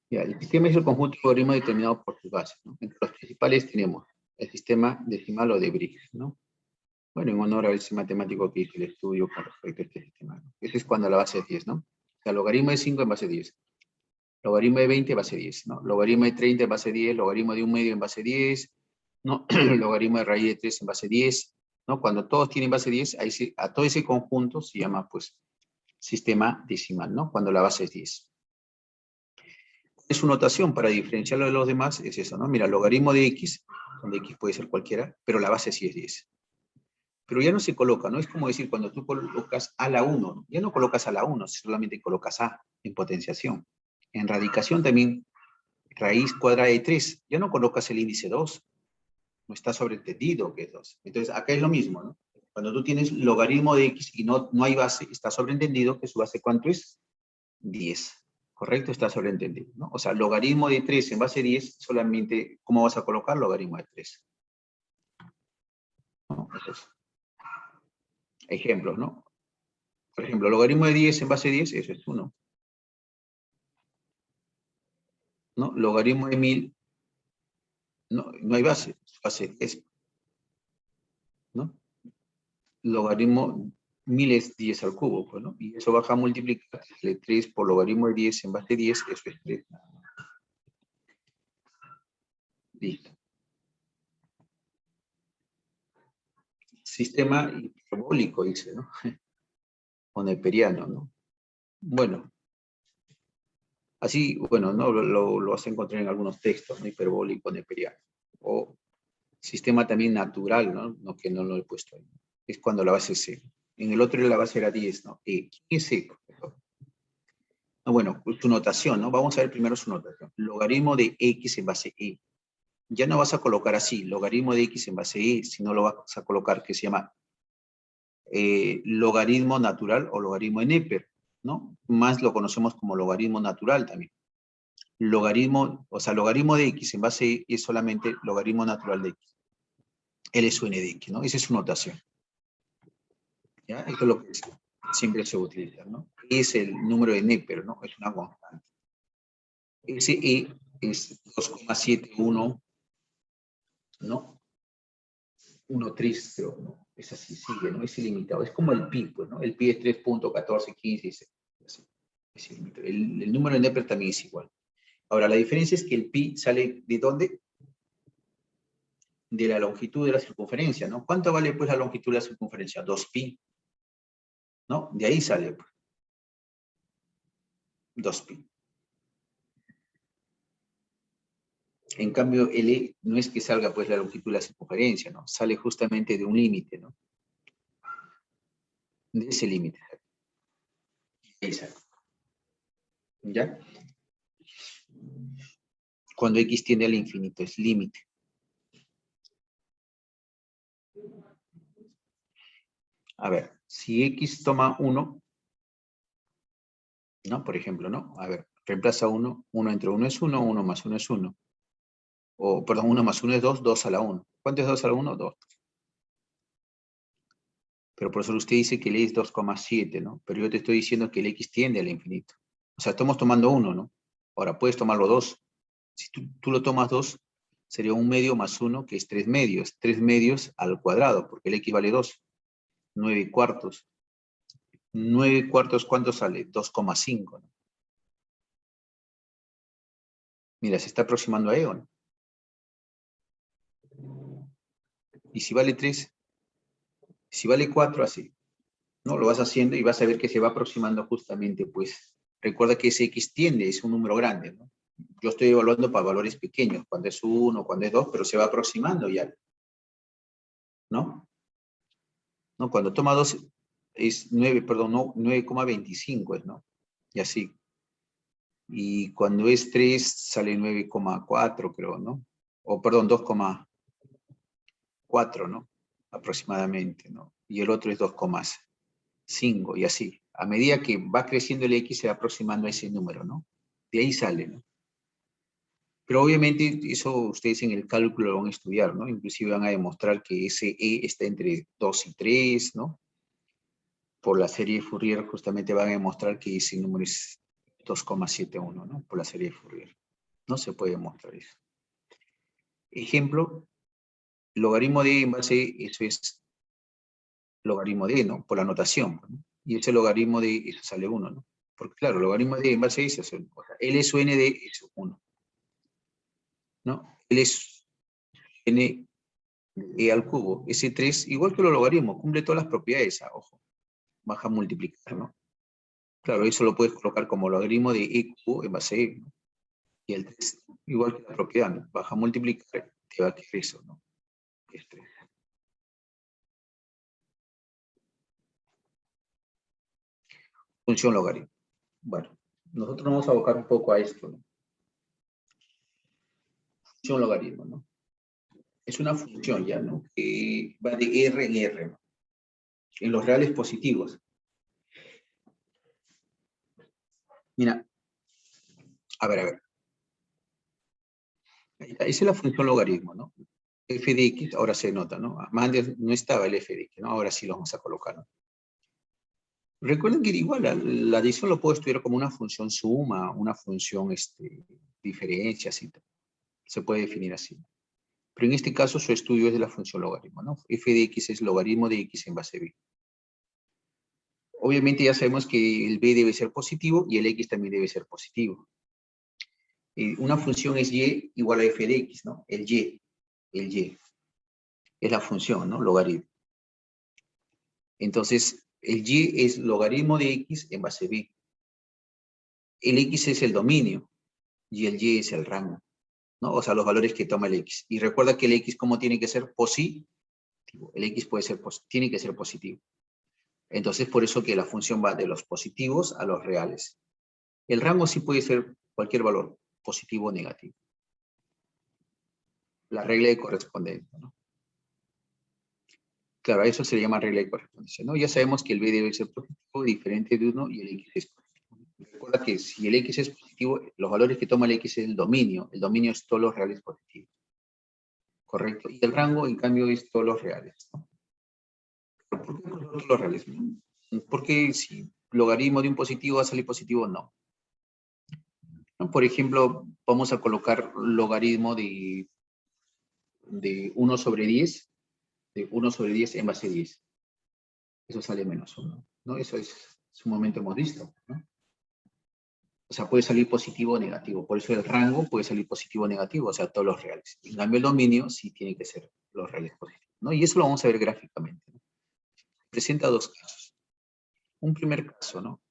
Ya, el sistema es el conjunto de logaritmos determinado por sus bases, ¿no? Entre los principales tenemos el sistema decimal o de Briggs, ¿no? Bueno, en honor a ese matemático que hizo el estudio con respecto a este sistema, ¿no? Ese es cuando la base es 10, ¿no? O sea, logaritmo de 5 en base 10. Logaritmo de 20 en base 10, ¿no? Logaritmo de 30 en base 10, logaritmo de 1/2 en base 10, ¿no? Logaritmo de raíz de 3 en base 10, ¿no? Cuando todos tienen base 10, ahí a todo ese conjunto se llama, pues, sistema decimal, ¿no? Cuando la base es 10. Es su notación para diferenciarlo de los demás, es eso, ¿no? Mira, logaritmo de x, donde x puede ser cualquiera, pero la base sí es 10. Pero ya no se coloca, ¿no? Es como decir, cuando tú colocas a la 1, ¿no? Ya no colocas a la 1, solamente colocas a en potenciación. En radicación también, raíz cuadrada de 3, ya no colocas el índice 2, no está sobreentendido que es 2. Entonces, acá es lo mismo, ¿no? Cuando tú tienes logaritmo de x y no hay base, está sobreentendido que su base, ¿cuánto es? 10. ¿Correcto? Está sobreentendido, ¿no? O sea, logaritmo de 3 en base 10, solamente, ¿cómo vas a colocar logaritmo de 3? ¿No? Entonces, ejemplos, ¿no? Por ejemplo, logaritmo de 10 en base 10, eso es 1. ¿No? Logaritmo de 1000, no hay base, su base es, ¿no? Logaritmo 1000 es 10 al cubo, pues, ¿no? Y eso baja a multiplicar, 3 por logaritmo de 10 en base 10, eso es 3. Listo. Sistema hiperbólico, dice, ¿no? O neperiano, ¿no? Bueno, así, bueno, ¿no? Lo vas a encontrar en algunos textos, ¿no? Hiperbólico, neperiano. O sistema también natural, ¿no? No, que no lo he puesto ahí. Es cuando la base es 0. En el otro la base era 10, ¿no? ¿Qué es E? No, bueno, su notación, ¿no? Vamos a ver primero su notación. Logaritmo de x en base E. Ya no vas a colocar así, logaritmo de x en base E, sino lo vas a colocar que se llama logaritmo natural o logaritmo de Neper, ¿no? Más lo conocemos como logaritmo natural también. Logaritmo, o sea, logaritmo de x en base E es solamente logaritmo natural de x. L es n de x, ¿no? Esa es su notación. ¿Ya? Esto es lo que siempre se utiliza, ¿no? Es el número de Neper, ¿no? Es una constante. Ese E es 2,71, ¿no? 1,3, ¿no? Es así, sigue, ¿no? Es ilimitado. Es como el pi, pues, ¿no? El pi es 3.1415, es ilimitado. El número de Neper también es igual. Ahora, la diferencia es que el pi sale ¿de dónde? De la longitud de la circunferencia, ¿no? ¿Cuánto vale, pues, la longitud de la circunferencia? 2pi, ¿no? De ahí sale, pues, 2pi. En cambio, L no es que salga pues la longitud de la circunferencia, ¿no? Sale justamente de un límite, ¿no? De ese límite. Ahí sale. ¿Ya? Cuando X tiende al infinito, es límite. A ver, si X toma 1, ¿no? Por ejemplo, ¿no? A ver, reemplaza 1, 1 entre 1 es 1, 1 más 1 es 1. O, perdón, 1 más 1 es 2, 2 a la 1. ¿Cuánto es 2 a la 1? 2. Pero por eso usted dice que el es 2,7, ¿no? Pero yo te estoy diciendo que el X tiende al infinito. O sea, estamos tomando 1, ¿no? Ahora, puedes tomarlo 2. Si tú lo tomas 2, sería 1 medio más 1, que es 3 medios. 3 medios al cuadrado, porque el X vale 2. 9 cuartos. 9 cuartos, ¿cuánto sale? 2,5, ¿no? Mira, se está aproximando a E, ¿no? Y si vale 3, si vale 4, así, ¿no? Lo vas haciendo y vas a ver que se va aproximando justamente, pues, recuerda que ese X tiende, es un número grande, ¿no? Yo estoy evaluando para valores pequeños, cuando es 1, cuando es 2, pero se va aproximando ya, ¿no? ¿No? Cuando toma 2 es 9, perdón, no, 9,25 es, ¿no? Y así. Y cuando es 3 sale 9,4, creo, ¿no? O perdón, 2,4, ¿no? Aproximadamente, ¿no? Y el otro es 2,5 y así. A medida que va creciendo el X se va aproximando a ese número, ¿no? De ahí sale, ¿no? Pero obviamente eso ustedes en el cálculo lo van a estudiar, ¿no? Inclusive van a demostrar que ese E está entre 2 y 3, ¿no? Por la serie de Fourier justamente van a demostrar que ese número es 2,71, ¿no? Por la serie de Fourier. No se puede demostrar eso. Ejemplo, logaritmo de en base, eso es logaritmo de, ¿no? Por la notación, ¿no? Y ese logaritmo de, eso sale 1, ¿no? Porque claro, logaritmo de en base a eso es 1. O sea, L es N de eso, 1, ¿no? L es N de E al cubo, ese 3, igual que los logaritmos, cumple todas las propiedades, ojo, baja a multiplicar, ¿no? Claro, eso lo puedes colocar como logaritmo de E cubo en base a E, ¿no? Y el 3, igual que la propiedad, ¿no? Baja a multiplicar, te va a quedar eso, ¿no? Es 3. Función logaritmo. Bueno, nosotros nos vamos a abocar un poco a esto, ¿no? Función logaritmo, ¿no? Es una función ya, ¿no? Que va de R en R, ¿no? En los reales positivos. Mira, a ver. Esa es la función logaritmo, ¿no? F de X, ahora se nota, ¿no? Más antes no estaba el F de X, ¿no? Ahora sí lo vamos a colocar, ¿no? Recuerden que igual la adición lo puedo estudiar como una función suma, una función diferencia, así. Se puede definir así. Pero en este caso su estudio es de la función logaritmo, ¿no? F de X es logaritmo de X en base B. Obviamente ya sabemos que el B debe ser positivo y el X también debe ser positivo. Una función es Y igual a F de X, ¿no? El Y es la función, ¿no? Logaritmo. Entonces, el Y es logaritmo de X en base B. El X es el dominio y el Y es el rango, ¿no? O sea, los valores que toma el X. Y recuerda que el X, ¿cómo tiene que ser? Positivo. El X tiene que ser positivo. Entonces, por eso que la función va de los positivos a los reales. El rango sí puede ser cualquier valor, positivo o negativo. La regla de correspondencia, ¿no? Claro, a eso se le llama regla de correspondencia, ¿no? Ya sabemos que el B debe ser positivo, diferente de 1, y el X es positivo. Recuerda que si el X es positivo, los valores que toma el X es el dominio es todos los reales positivos. ¿Correcto? Y el rango, en cambio, es todos los reales, ¿no? ¿Por qué todos los reales? Porque si logaritmo de un positivo va a salir positivo, no. ¿No? Por ejemplo, vamos a colocar logaritmo de 1 sobre 10, de 1 sobre 10 en base a 10. Eso sale menos 1, ¿no? Eso es sumamente hemos visto, ¿no? O sea, puede salir positivo o negativo. Por eso el rango puede salir positivo o negativo, o sea, todos los reales. En cambio, el dominio sí tiene que ser los reales positivos, ¿no? Y eso lo vamos a ver gráficamente, ¿no? Presenta dos casos. Un primer caso, ¿no?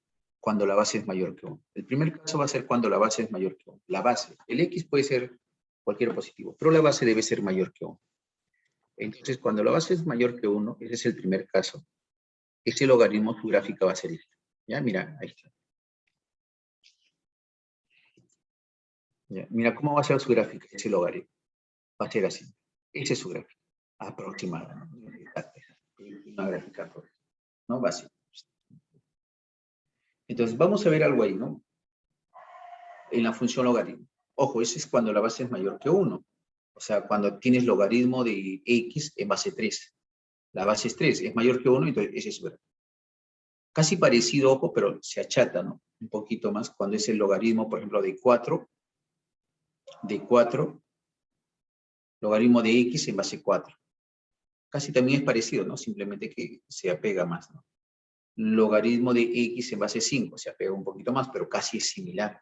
Cuando la base es mayor que 1. El primer caso va a ser cuando la base es mayor que 1. La base. El X puede ser cualquier positivo, pero la base debe ser mayor que 1. Entonces, cuando la base es mayor que 1, ese es el primer caso, ese logaritmo, su gráfica va a ser esta. Ya, mira, ahí está. Ya, mira cómo va a ser su gráfica, ese logaritmo. Va a ser así. Esa es su gráfica aproximada, ¿no? Una gráfica correcta, ¿no? Básica. Entonces, vamos a ver algo ahí, ¿no? En la función logaritmo. Ojo, ese es cuando la base es mayor que 1. O sea, cuando tienes logaritmo de x en base 3. La base es 3, es mayor que 1, entonces ese es su gráfico. Casi parecido, ojo, pero se achata, ¿no? Un poquito más cuando es el logaritmo, por ejemplo, de 4, logaritmo de x en base 4. Casi también es parecido, ¿no? Simplemente que se apega más, ¿no? Logaritmo de x en base 5, se apega un poquito más, pero casi es similar.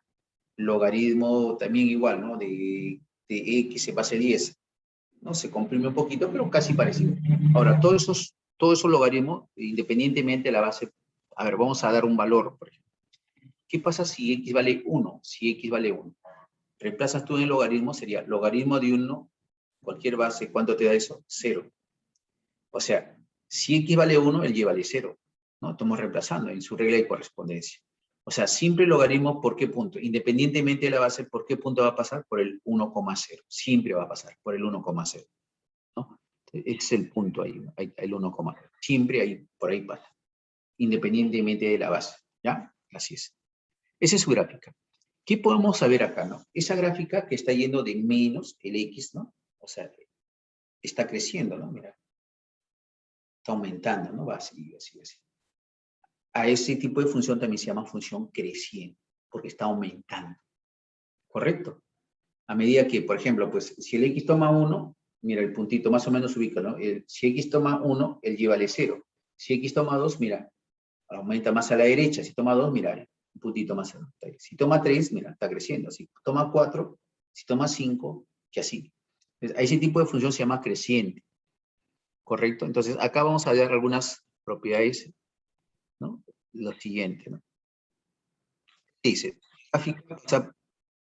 Logaritmo también igual, ¿no? De x en base 10, ¿no? Se comprime un poquito, pero casi parecido. Ahora, todos esos logaritmos, independientemente de la base, a ver, vamos a dar un valor, por ejemplo. ¿Qué pasa si x vale 1? Si x vale 1. Reemplazas tú en el logaritmo, sería logaritmo de 1, cualquier base, ¿cuánto te da eso? 0. O sea, si x vale 1, el y vale 0, ¿no? Estamos reemplazando en su regla de correspondencia. O sea, siempre logaritmo, ¿por qué punto? Independientemente de la base, ¿por qué punto va a pasar? Por el 1,0. Siempre va a pasar por el 1,0, ¿no? Ese es el punto ahí, ¿no? El 1,0. Siempre ahí, por ahí pasa. Independientemente de la base, ¿ya? Así es. Esa es su gráfica. ¿Qué podemos saber acá, no? Esa gráfica que está yendo de menos el x, ¿no? O sea, está creciendo, ¿no? Mira. Está aumentando, ¿no? Va así, así, así. A ese tipo de función también se llama función creciente, porque está aumentando. ¿Correcto? A medida que, por ejemplo, pues si el x toma 1, mira, el puntito más o menos ubica, ¿no? Si x toma 1, el y vale 0. Si x toma 2, mira, aumenta más a la derecha. Si toma 2, mira, un puntito más. Si toma 3, mira, está creciendo. Si toma 4, si toma 5, que así. Entonces, a ese tipo de función se llama creciente. ¿Correcto? Entonces, acá vamos a ver algunas propiedades, ¿no? Lo siguiente, ¿no? Dice, gráfica pasa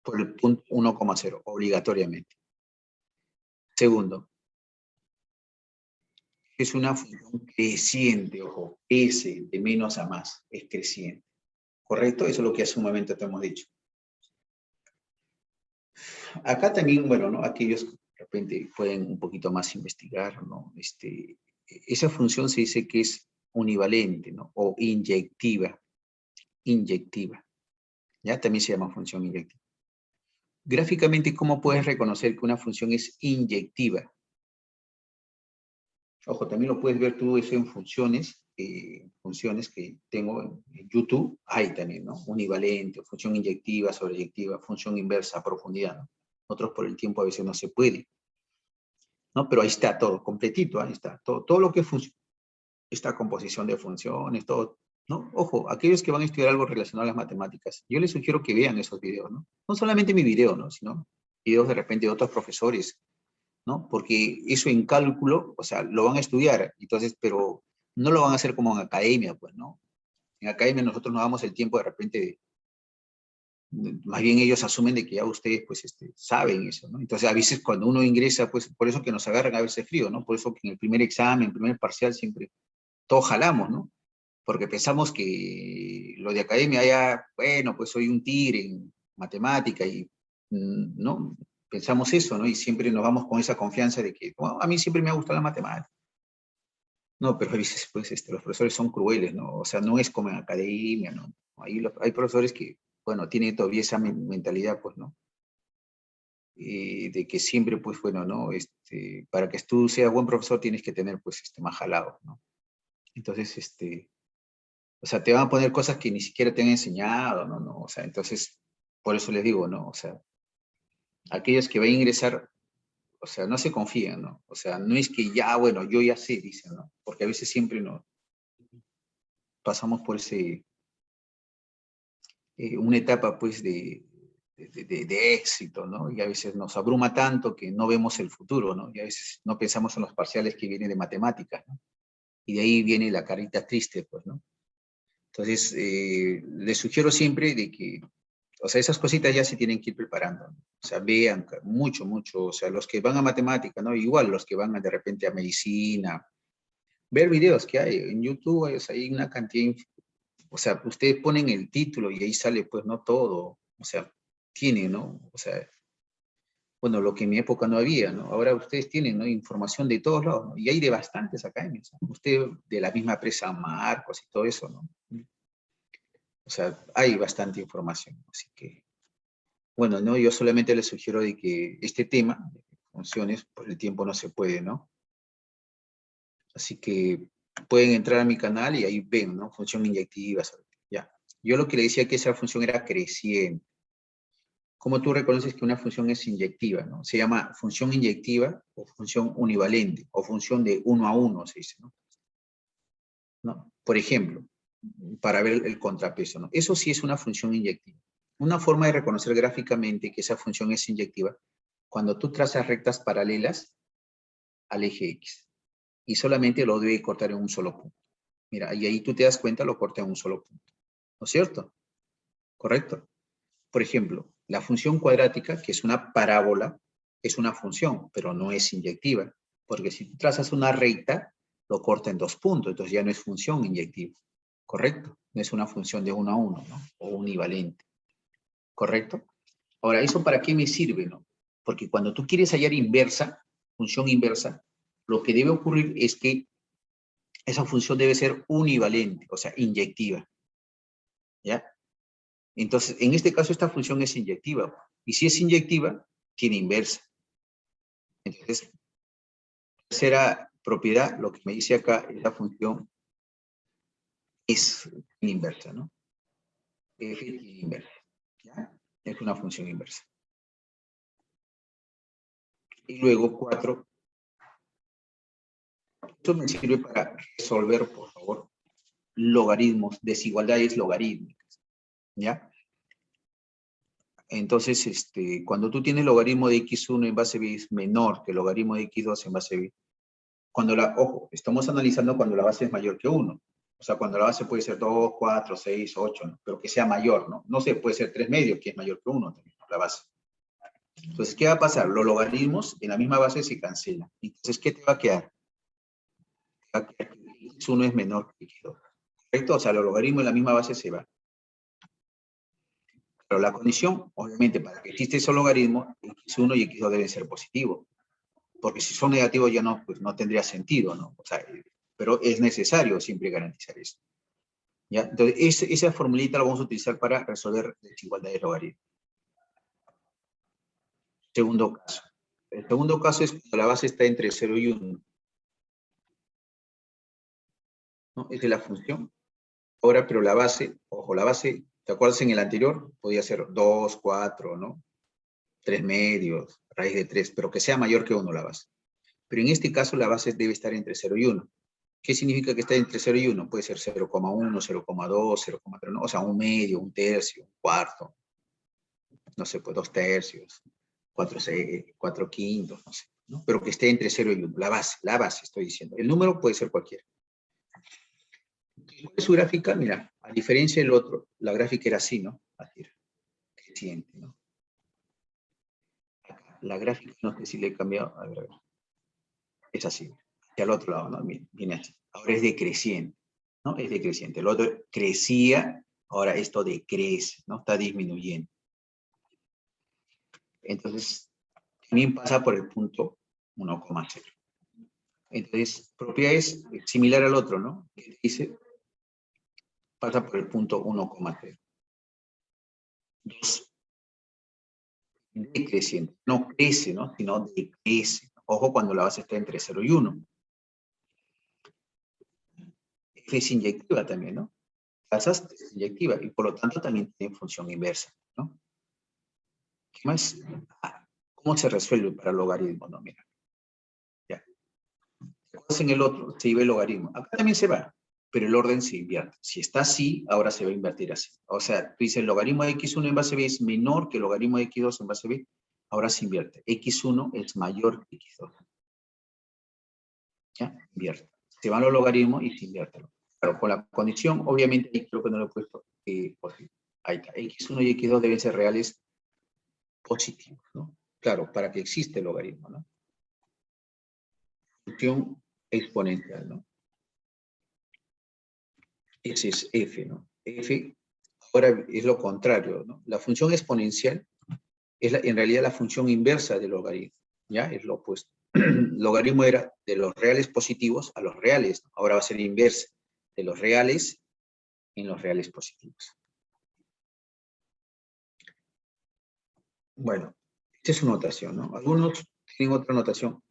por el punto 1,0, obligatoriamente. Segundo, es una función creciente, ojo, S, de menos a más, es creciente. ¿Correcto? Eso es lo que hace un momento te hemos dicho. Acá también, bueno, ¿no? Aquellos que de repente pueden un poquito más investigar, ¿no? Esa función se dice que es univalente, ¿no? O inyectiva. Inyectiva. ¿Ya? También se llama función inyectiva. Gráficamente, ¿cómo puedes reconocer que una función es inyectiva? Ojo, también lo puedes ver tú eso en funciones que tengo en YouTube. Hay también, ¿no? Univalente, función inyectiva, sobreyectiva, función inversa, a profundidad, ¿no? Otros por el tiempo a veces no se puede, ¿no? Pero ahí está todo, completito, ahí está. Todo lo que funciona. Esta composición de funciones, todo, ¿no? Ojo, aquellos que van a estudiar algo relacionado a las matemáticas, yo les sugiero que vean esos videos, ¿no? No solamente mi video, ¿no? Sino videos de repente de otros profesores, ¿no? Porque eso en cálculo, o sea, lo van a estudiar, entonces, pero no lo van a hacer como en academia, pues, ¿no? En academia nosotros nos damos el tiempo de repente, más bien ellos asumen de que ya ustedes, pues, saben eso, ¿no? Entonces, a veces cuando uno ingresa, pues, por eso que nos agarran a veces frío, ¿no? Por eso que en el primer examen, en el primer parcial, siempre todos jalamos, ¿no? Porque pensamos que lo de academia ya, bueno, pues soy un tigre en matemática y, ¿no? Pensamos eso, ¿no? Y siempre nos vamos con esa confianza de que, bueno, a mí siempre me ha gustado la matemática. No, pero a veces, pues, los profesores son crueles, ¿no? O sea, no es como en academia, ¿no? Hay profesores que, bueno, tienen todavía esa mentalidad, pues, ¿no? De que siempre, pues, bueno, ¿no? Para que tú seas buen profesor tienes que tener, pues, más jalado, ¿no? Entonces, o sea, te van a poner cosas que ni siquiera te han enseñado, ¿no? ¿No? O sea, entonces, por eso les digo, ¿no? O sea, aquellos que van a ingresar, o sea, no se confían, ¿no? O sea, no es que ya, bueno, yo ya sé, dicen, ¿no? Porque a veces siempre nos pasamos por una etapa, pues, de éxito, ¿no? Y a veces nos abruma tanto que no vemos el futuro, ¿no? Y a veces no pensamos en los parciales que vienen de matemáticas, ¿no? Y de ahí viene la carita triste, pues, ¿no? Entonces, les sugiero siempre de que, O sea, esas cositas ya se tienen que ir preparando, ¿no? O sea, vean mucho, mucho, o sea, los que van a matemática, ¿no? Igual los que van de repente a medicina, ver videos que hay en YouTube, hay una cantidad, o sea, ustedes ponen el título y ahí sale, pues, no todo, o sea, tiene, ¿no? O sea, bueno, lo que en mi época no había, ¿no? Ahora ustedes tienen, ¿no? Información de todos lados, ¿no? Y hay de bastantes academias, ¿no? Usted de la misma empresa Marcos y todo eso, ¿no? O sea, hay bastante información, así que, bueno, ¿no? Yo solamente les sugiero de que este tema, de funciones, por el tiempo no se puede, ¿no? Así que pueden entrar a mi canal y ahí ven, ¿no? Función inyectiva, ya. Yo lo que le decía que esa función era creciente. ¿Cómo tú reconoces que una función es inyectiva, ¿no? Se llama función inyectiva o función univalente o función de 1 a 1, se dice, ¿no? ¿No? Por ejemplo, para ver el contrapeso, ¿no? Eso sí es una función inyectiva. Una forma de reconocer gráficamente que esa función es inyectiva, cuando tú trazas rectas paralelas al eje X y solamente lo debe cortar en un solo punto. Mira, y ahí tú te das cuenta, lo corta en un solo punto. ¿No es cierto? ¿Correcto? Por ejemplo, la función cuadrática, que es una parábola, es una función, pero no es inyectiva, porque si tú trazas una recta, lo corta en 2 puntos, entonces ya no es función inyectiva, ¿correcto? No es una función de 1 a 1, ¿no? O univalente, ¿correcto? Ahora, ¿eso para qué me sirve, no? Porque cuando tú quieres hallar inversa, función inversa, lo que debe ocurrir es que esa función debe ser univalente, o sea, inyectiva, ¿ya? Entonces, en este caso, esta función es inyectiva. Y si es inyectiva, tiene inversa. Entonces, tercera propiedad, lo que me dice acá, es la función es inversa, ¿no? F tiene inversa, ¿ya? Es una función inversa. Y luego, 4, esto me sirve para resolver, por favor, logaritmos, desigualdades logarítmicas, ¿ya? Entonces, cuando tú tienes logaritmo de x1 en base b es menor que el logaritmo de x2 en base b, ojo, estamos analizando cuando la base es mayor que 1. O sea, cuando la base puede ser 2, 4, 6, 8, ¿no? Pero que sea mayor, ¿no? No sé, puede ser 3 medios, que es mayor que 1 también, la base. Entonces, ¿qué va a pasar? Los logaritmos en la misma base se cancelan. Entonces, ¿qué te va a quedar? Te va a quedar que x1 es menor que x2. ¿Correcto? O sea, los logaritmos en la misma base se van. Pero la condición, obviamente, para que exista ese logaritmo, x1 y x2 deben ser positivos. Porque si son negativos ya no, pues no tendría sentido, ¿no? O sea, pero es necesario siempre garantizar eso. ¿Ya? Entonces, esa formulita la vamos a utilizar para resolver desigualdades logarítmicas. Segundo caso. El segundo caso es cuando la base está entre 0 y 1. ¿No? Esa es la función. Ahora, pero la base, ojo, la base, ¿te acuerdas en el anterior? Podía ser 2, 4, ¿no? 3 medios, raíz de 3, pero que sea mayor que 1 la base. Pero en este caso la base debe estar entre 0 y 1. ¿Qué significa que está entre 0 y 1? Puede ser 0,1, 0,2, 0,3, ¿no? O sea, un medio, un tercio, un cuarto, no sé, pues 2 tercios, 4 quintos, no sé, ¿no? Pero que esté entre 0 y 1, la base estoy diciendo. El número puede ser cualquiera. ¿Cuál es su gráfica? Mira, a diferencia del otro, la gráfica era así, ¿no? Así era, creciente, ¿no? Acá, la gráfica, no sé si le he cambiado, a ver, es así, hacia el otro lado, ¿no? Viene así. Ahora es decreciente, ¿no? Es decreciente. El otro crecía, ahora esto decrece, ¿no? Está disminuyendo. Entonces, también pasa por el punto 1,0. Entonces, propiedad es similar al otro, ¿no? Que dice, pasa por el punto 1,0. 2, decreciente. No crece, ¿no? Sino decrece. Ojo cuando la base está entre 0 y 1. F es inyectiva también, ¿no? Tasas es inyectiva y por lo tanto también tiene función inversa, ¿no? ¿Qué más? ¿Cómo se resuelve para el logaritmo? No, mira. Ya. En el otro se iba el logaritmo. Acá también se va, pero el orden se invierte. Si está así, ahora se va a invertir así. O sea, tú dices el logaritmo de x1 en base b es menor que el logaritmo de x2 en base b, ahora se invierte. x1 es mayor que x2. ¿Ya? Invierte. Se van los logaritmos y se invierte. Pero con la condición, obviamente, ahí creo que no lo he puesto posible. Ahí está. X1 y X2 deben ser reales positivos, ¿no? Claro, para que exista el logaritmo, ¿no? Función exponencial, ¿no? Ese es f, ¿no? F ahora es lo contrario, ¿no? La función exponencial es en realidad la función inversa del logaritmo, ¿ya? Es lo opuesto. El logaritmo era de los reales positivos a los reales, ¿no? Ahora va a ser inversa, de los reales en los reales positivos. Bueno, esta es su notación, ¿no? Algunos tienen otra notación,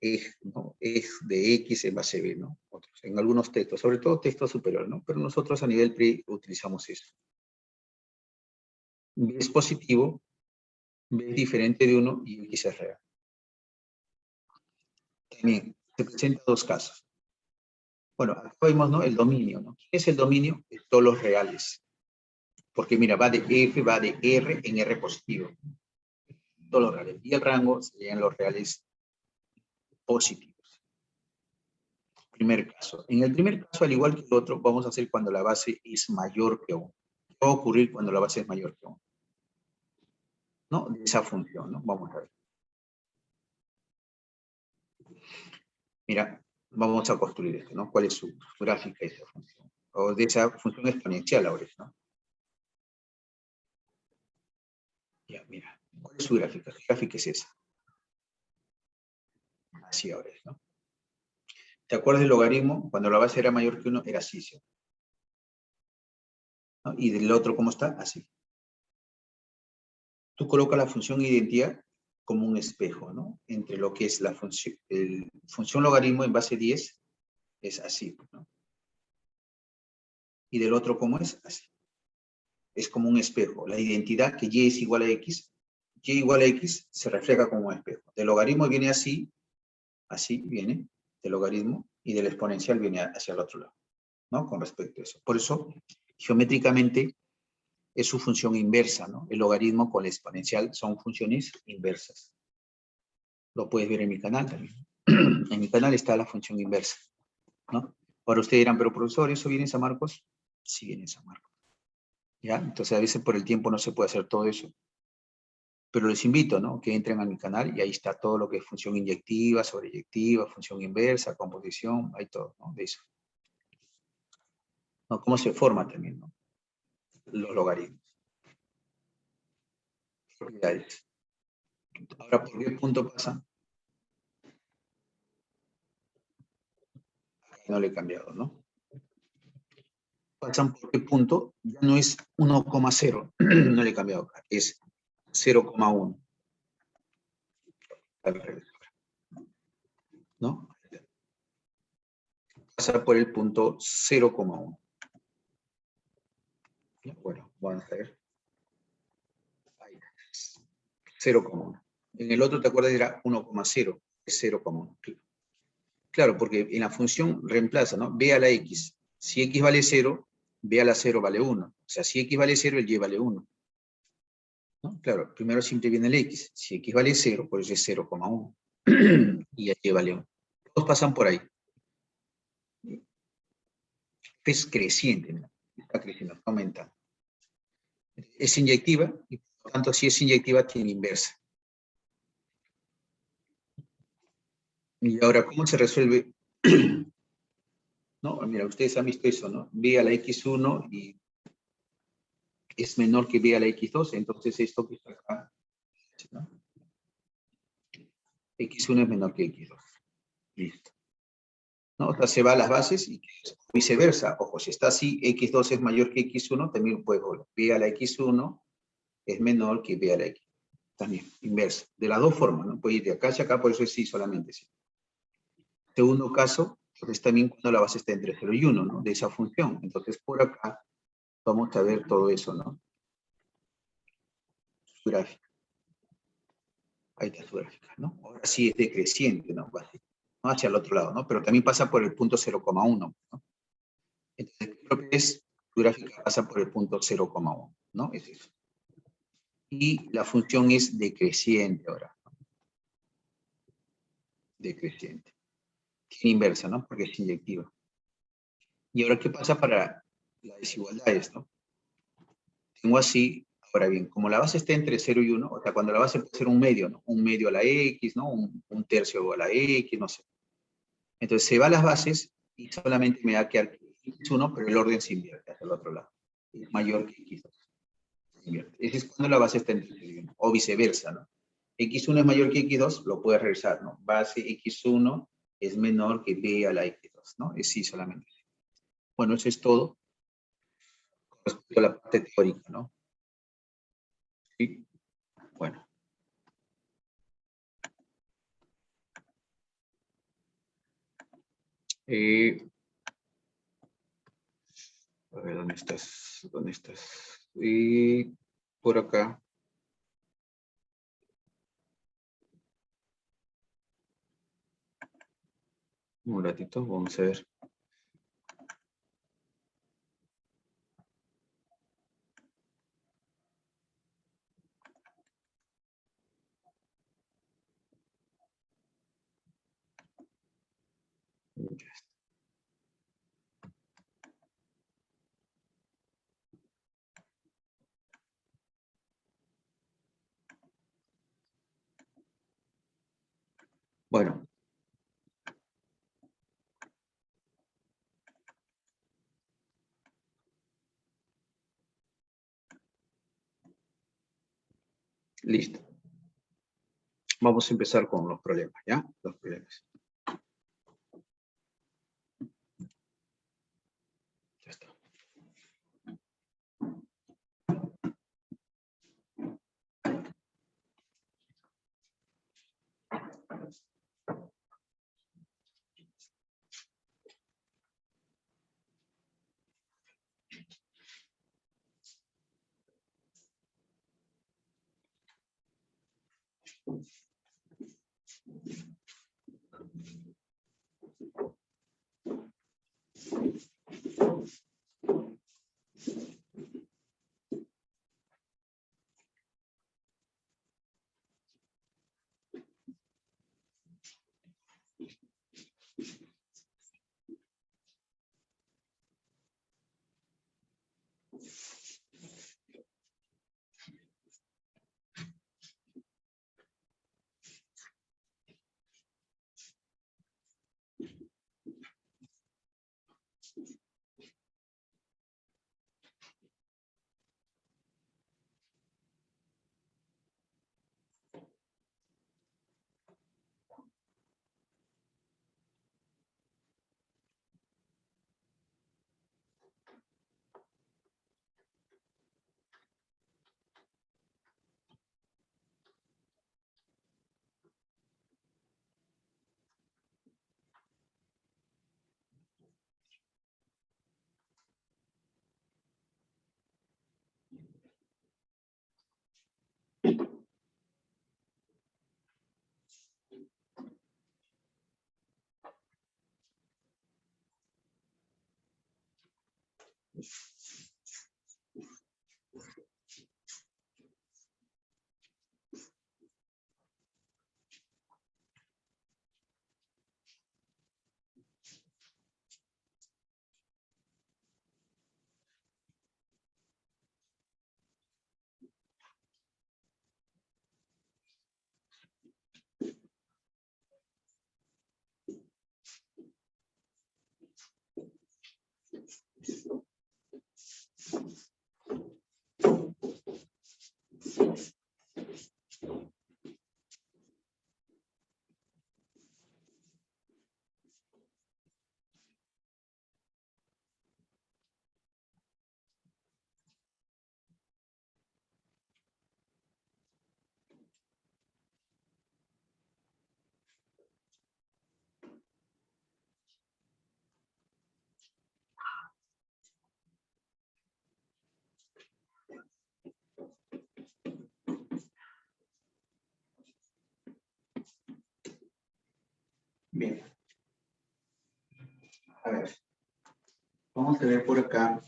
¿no? Es de X en base B, ¿no? Otros, en algunos textos, sobre todo textos superiores, ¿no? Pero nosotros a nivel PRI utilizamos eso. B es positivo, B es diferente de 1 y X es real. También se presentan dos casos. Bueno, acá vemos, ¿no? El dominio, ¿no? ¿Qué es el dominio? Es todos los reales. Porque mira, va de F, va de R en R positivo. Todos los reales. Y el rango serían los reales positivos. Primer caso. En el primer caso, al igual que el otro, vamos a hacer cuando la base es mayor que 1. ¿Qué va a ocurrir cuando la base es mayor que 1? ¿No? De esa función, ¿no? Vamos a ver. Mira, vamos a construir esto, ¿no? ¿Cuál es su gráfica de esa función? O de esa función exponencial ahora, ¿no? Ya, mira. ¿Cuál es su gráfica? ¿Qué gráfica es esa? Así ahora, ¿no? ¿Te acuerdas del logaritmo? Cuando la base era mayor que 1, era así, ¿sí? ¿No? Y del otro, ¿cómo está? Así. Tú colocas la función identidad como un espejo, ¿no? Entre lo que es la función logaritmo en base 10, es así, ¿no? Y del otro, ¿cómo es? Así. Es como un espejo. La identidad que y es igual a x, y igual a x se refleja como un espejo. Del logaritmo viene así viene, del logaritmo, y del exponencial viene hacia el otro lado, ¿no? Con respecto a eso. Por eso, geométricamente, es su función inversa, ¿no? El logaritmo con la exponencial son funciones inversas. Lo puedes ver en mi canal también. En mi canal está la función inversa, ¿no? Ahora ustedes dirán, pero profesor, ¿eso viene en San Marcos? Sí viene en San Marcos. ¿Ya? Entonces a veces por el tiempo no se puede hacer todo eso. Pero les invito, ¿no? Que entren a mi canal y ahí está todo lo que es función inyectiva, sobreyectiva, función inversa, composición, hay todo, ¿no? De eso. ¿No? Cómo se forma también, ¿no? Los logaritmos. Propiedades. Ahora, ¿por qué punto pasa? No le he cambiado, ¿no? Pasan por qué punto, ya no es 1,0, no le he cambiado acá, es 0,1. ¿No? Pasa por el punto 0,1. Bueno, vamos a ver. 0,1. En el otro, ¿te acuerdas? Era 1,0, es 0,1. Claro, porque en la función reemplaza, ¿no? B a la X. Si X vale 0, B a la 0 vale 1. O sea, si X vale 0, el Y vale 1. ¿No? Claro, primero siempre viene el X. Si X vale 0, por eso es 0,1. Y el Y vale 1. Todos pasan por ahí. Es creciente, ¿no? Está creciendo, está aumentando. Es inyectiva, y por lo tanto, si es inyectiva, tiene inversa. Y ahora, ¿cómo se resuelve? No, mira, ustedes han visto eso, ¿no? B a la X1 y es menor que B a la X2, entonces esto que está acá, ¿no? X1 es menor que X2. Listo. ¿No? O sea, se va a las bases y viceversa. Ojo, si está así, X2 es mayor que X1, también puede volver. B a la X1 es menor que B a la X. También, inverso. De las dos formas, ¿no? Puede ir de acá hacia acá, por eso es sí solamente sí. Segundo caso, entonces también cuando la base está entre 0 y 1, ¿no? De esa función. Entonces por acá vamos a ver todo eso, ¿no? Su gráfica. Ahí está su gráfica, ¿no? Ahora sí es decreciente, ¿no? Va hacia el otro lado, ¿no? Pero también pasa por el punto 0,1, ¿no? Entonces, lo que es, tu gráfica pasa por el punto 0,1, ¿no? Es eso. Y la función es decreciente ahora. Decreciente. Tiene inversa, ¿no? Porque es inyectiva. Y ahora, ¿qué pasa para las desigualdades, no? tengo así. Ahora bien, como la base está entre 0 y 1, o sea, cuando la base puede ser un medio, ¿no? Un medio a la X, ¿no? Un tercio a la X, no sé. Entonces se va a las bases y solamente me va a quedar X1, pero el orden se invierte hacia el otro lado. Es mayor que X2. Se invierte. Ese es cuando la base está entre 0 y 1. O viceversa, ¿no? X1 es mayor que X2, lo puedes regresar, ¿no? Base X1 es menor que B a la X2, ¿no? Es sí solamente. Bueno, eso es todo con respecto a la parte teórica, ¿no? Sí. Bueno. A ver, ¿dónde estás? ¿Dónde estás? Por acá. Un ratito, vamos a ver. Bueno. Listo. Vamos a empezar con los problemas, ¿ya? Los problemas. Ya está. Bien. A ver. Vamos a ver por acá.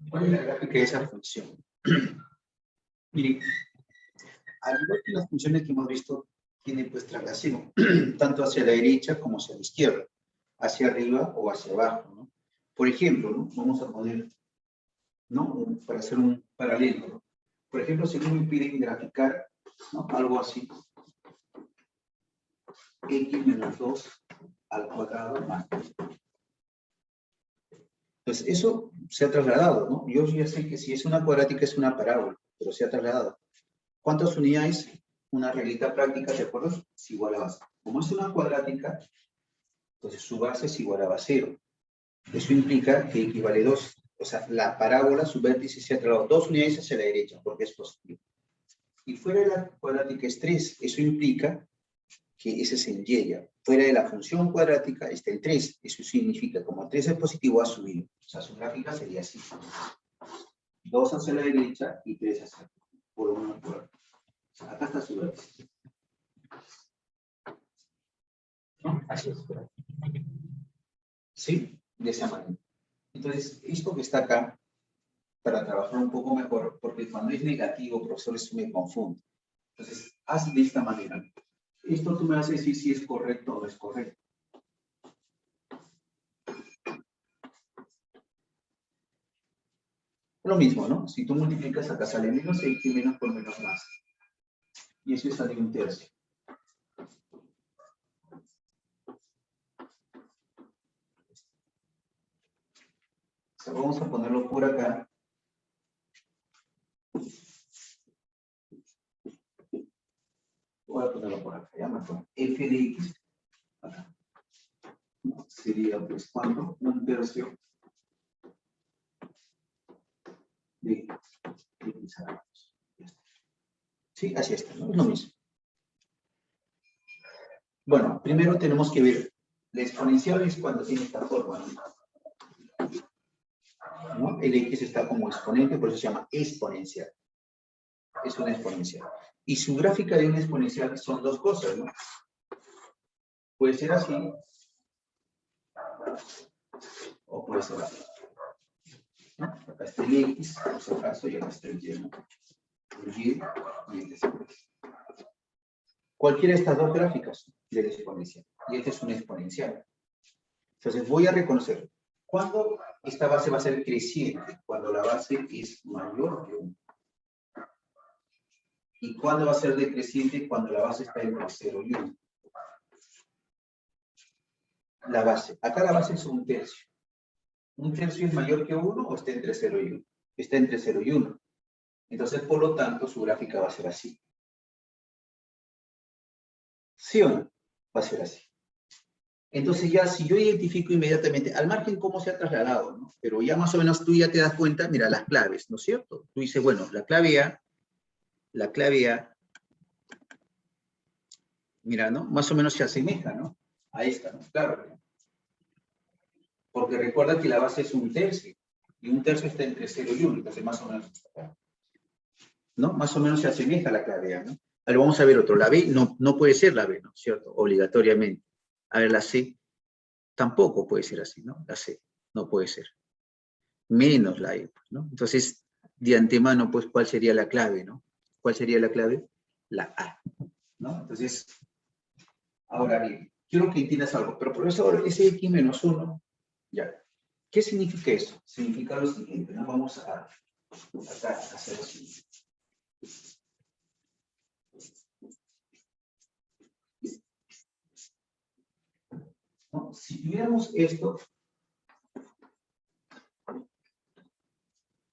¿Cuál es la gráfica de esa función? Miren, al igual que las funciones que hemos visto, tiene pues traslación, tanto hacia la derecha como hacia la izquierda, hacia arriba o hacia abajo, ¿no? Por ejemplo, ¿no? Vamos a poner ¿no? Para hacer un paralelo, ¿no? Por ejemplo, si me piden graficar, ¿no? Algo así. X menos 2 al cuadrado más. Entonces, eso se ha trasladado, ¿no? Yo ya sé que si es una cuadrática es una parábola, pero se ha trasladado. ¿Cuántas unidades? Una reglita práctica, ¿de acuerdo? Es igual a base. Como es una cuadrática, entonces su base es igual a base 0. Eso implica que equivale 2. O sea, la parábola, su vértice se ha trasladado 2 unidades hacia la derecha, porque es positivo. Y fuera de la cuadrática es 3. Eso implica que ese es el y. Fuera de la función cuadrática está el 3. Eso significa, como el 3 es positivo, ha subido. O sea, su gráfica sería así. 2 hacia la derecha y 3 hacia la derecha. Por uno por otro. Acá está su vértice. ¿No? Así es. ¿Sí? De esa manera. Entonces, esto que está acá, para trabajar un poco mejor, porque cuando es negativo, profesor, eso me confunde. Entonces, haz de esta manera. Esto tú me vas a decir si es correcto o no es correcto. Lo mismo, ¿no? Si tú multiplicas, acá sale menos x menos por menos más. Y eso sale un tercio. O sea, vamos a ponerlo por acá. Voy a ponerlo por acá, ya mejor. F de x, acá. Sería, pues, ¿cuánto? Un tercio de x a la 2. Sí, así está, ¿no? Es lo mismo. Bueno, primero tenemos que ver, la exponencial es cuando tiene esta forma, ¿no? El x está como exponente, por eso se llama exponencial. Es una exponencial. Y su gráfica de una exponencial son dos cosas, ¿no? Puede ser así, o puede ser así. ¿No? Acá está el x, por si acaso, y acá está el y, ¿no? El y el después. Cualquiera de estas dos gráficas de la exponencial. Y esta es una exponencial. Entonces voy a reconocer, ¿cuándo esta base va a ser creciente? Cuando la base es mayor que 1. ¿Y cuándo va a ser decreciente? Cuando la base está entre 0 y 1. La base. Acá la base es un tercio. ¿Un tercio es mayor que 1 o está entre 0 y 1? Está entre 0 y 1. Entonces, por lo tanto, su gráfica va a ser así. ¿Sí o no? Va a ser así. Entonces ya, si yo identifico inmediatamente, al margen cómo se ha trasladado, ¿no? Pero ya más o menos tú ya te das cuenta, mira, las claves, ¿no es cierto? Tú dices, bueno, la clave A, mira, ¿no? Más o menos se asemeja, ¿no? A esta, ¿no? Claro. Porque recuerda que la base es un tercio, y un tercio está entre 0 y 1, entonces más o menos está acá. ¿No? Más o menos se asemeja a la clave A, ¿no? Ahora vamos a ver otro. La B no puede ser la B, ¿no? ¿Cierto? Obligatoriamente. A ver, la C tampoco puede ser así, ¿no? La C no puede ser. Menos la E, ¿no? Entonces, de antemano, pues, ¿cuál sería la clave, no? ¿Cuál sería la clave? La A, ¿no? Entonces, ahora bien, quiero que entiendas algo, pero profesor, ese X menos 1, ya. ¿Qué significa eso? Significa lo siguiente, ¿no? Vamos a hacer lo siguiente. ¿No? Si tuviéramos esto,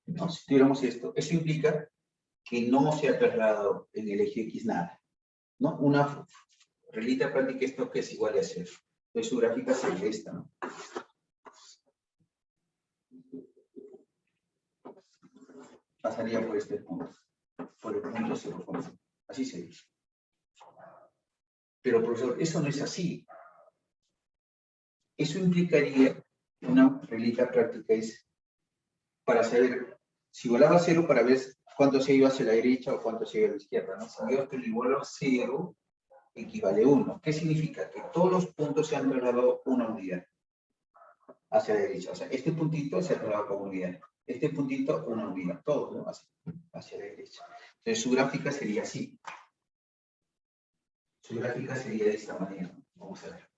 ¿no? Si tuviéramos esto, eso implica que no se ha trasladado en el eje X nada, ¿no? Una reglita práctica esto que es igual a 0. Entonces su gráfica sería esta, ¿no? Pasaría por este punto, por el punto 0. Así sería. Pero profesor, eso no es así. Eso implicaría una reglita práctica es para saber si volaba a 0 para ver cuánto se iba hacia la derecha o cuánto se iba a la izquierda, ¿no? Si yo esto le vuelvo a 0, equivale a 1. ¿Qué significa? Que todos los puntos se han trasladado una unidad hacia la derecha. O sea, este puntito se ha trasladado como unidad. Este puntito, una unidad. Todo, ¿no? Hacia la derecha. Entonces, su gráfica sería así. Su gráfica sería de esta manera. Vamos a ver.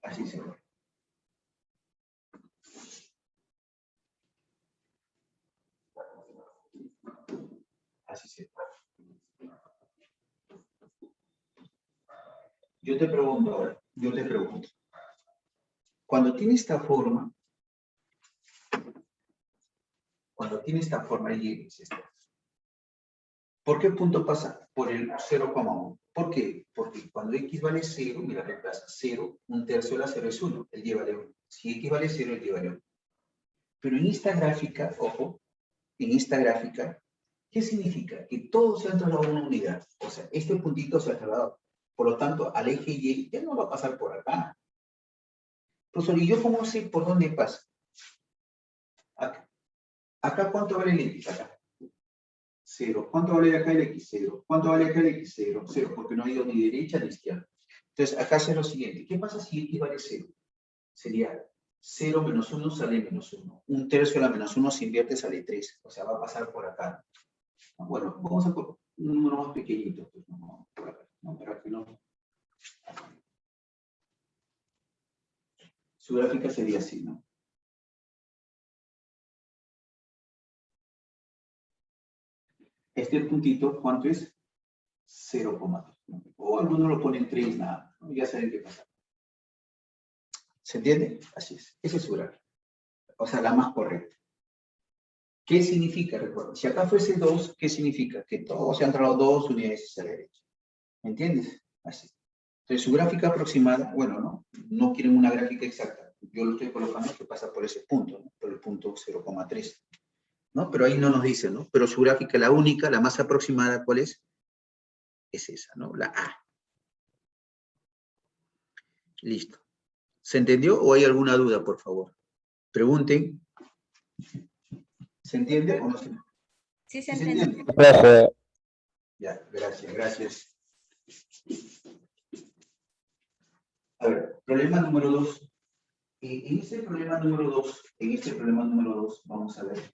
Así se ve. Así se puede. Yo te pregunto ahora, cuando tiene esta forma, y X, ¿por qué punto pasa? Por el 0,1. ¿Por qué? Porque cuando X vale 0, mira, reemplaza 0, 1/3 de la 0 es 1, el Y vale 1. Si X vale 0, el Y vale 1. Pero en esta gráfica, ojo, en esta gráfica, ¿qué significa? Que todo se ha trasladado a una unidad. O sea, este puntito se ha trasladado. Por lo tanto, al eje Y ya no va a pasar por acá. Profesor, ¿y yo cómo sé por dónde pasa? Acá. ¿Acá cuánto vale el X? Acá. 0. ¿Cuánto vale acá el X? 0. ¿Cuánto vale acá el X? 0. 0, porque no ha ido ni derecha ni izquierda. Entonces, acá hace lo siguiente. ¿Qué pasa si X vale 0? Sería 0 menos 1 sale menos 1. 1/3 de la menos 1 se invierte, sale 3. O sea, va a pasar por acá. Bueno, vamos a por un número más pequeñito. Pues, no, por acá. No, para que no. Su gráfica sería así, ¿no? Este puntito, ¿cuánto es? 0,2. ¿No? O algunos lo ponen 3, nada. ¿No? Ya saben qué pasa. ¿Se entiende? Así es. Esa es su gráfica. O sea, la más correcta. ¿Qué significa? Recuerda, si acá fuese 2, ¿qué significa? Que todos se han trasladado 2 unidades hacia la derecha. ¿Me entiendes? Así. Entonces, su gráfica aproximada, bueno, no quieren una gráfica exacta. Yo lo estoy colocando que pasa por ese punto, ¿no? Por el punto 0,3. ¿No? Pero ahí no nos dice, ¿no? Pero su gráfica, la única, la más aproximada, ¿cuál es? Es esa, ¿no? La A. Listo. ¿Se entendió o hay alguna duda, por favor? Pregunten. ¿Se entiende o no se entiende? Sí, se entiende. Ya, gracias. A ver, problema número 2. En este problema número 2, vamos a ver.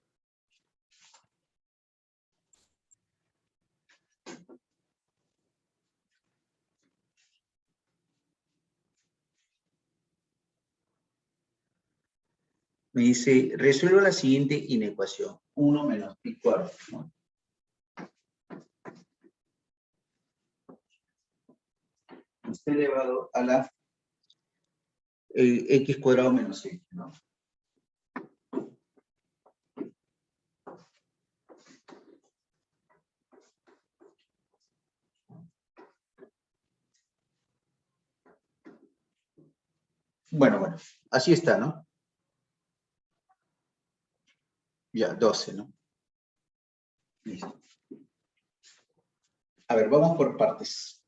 Me dice, resuelva la siguiente inecuación. 1 menos pi cuarto, ¿no? Está elevado a la x cuadrado menos x, ¿no? Bueno, así está, ¿no? Ya, 12, ¿no? Listo. A ver, vamos por partes.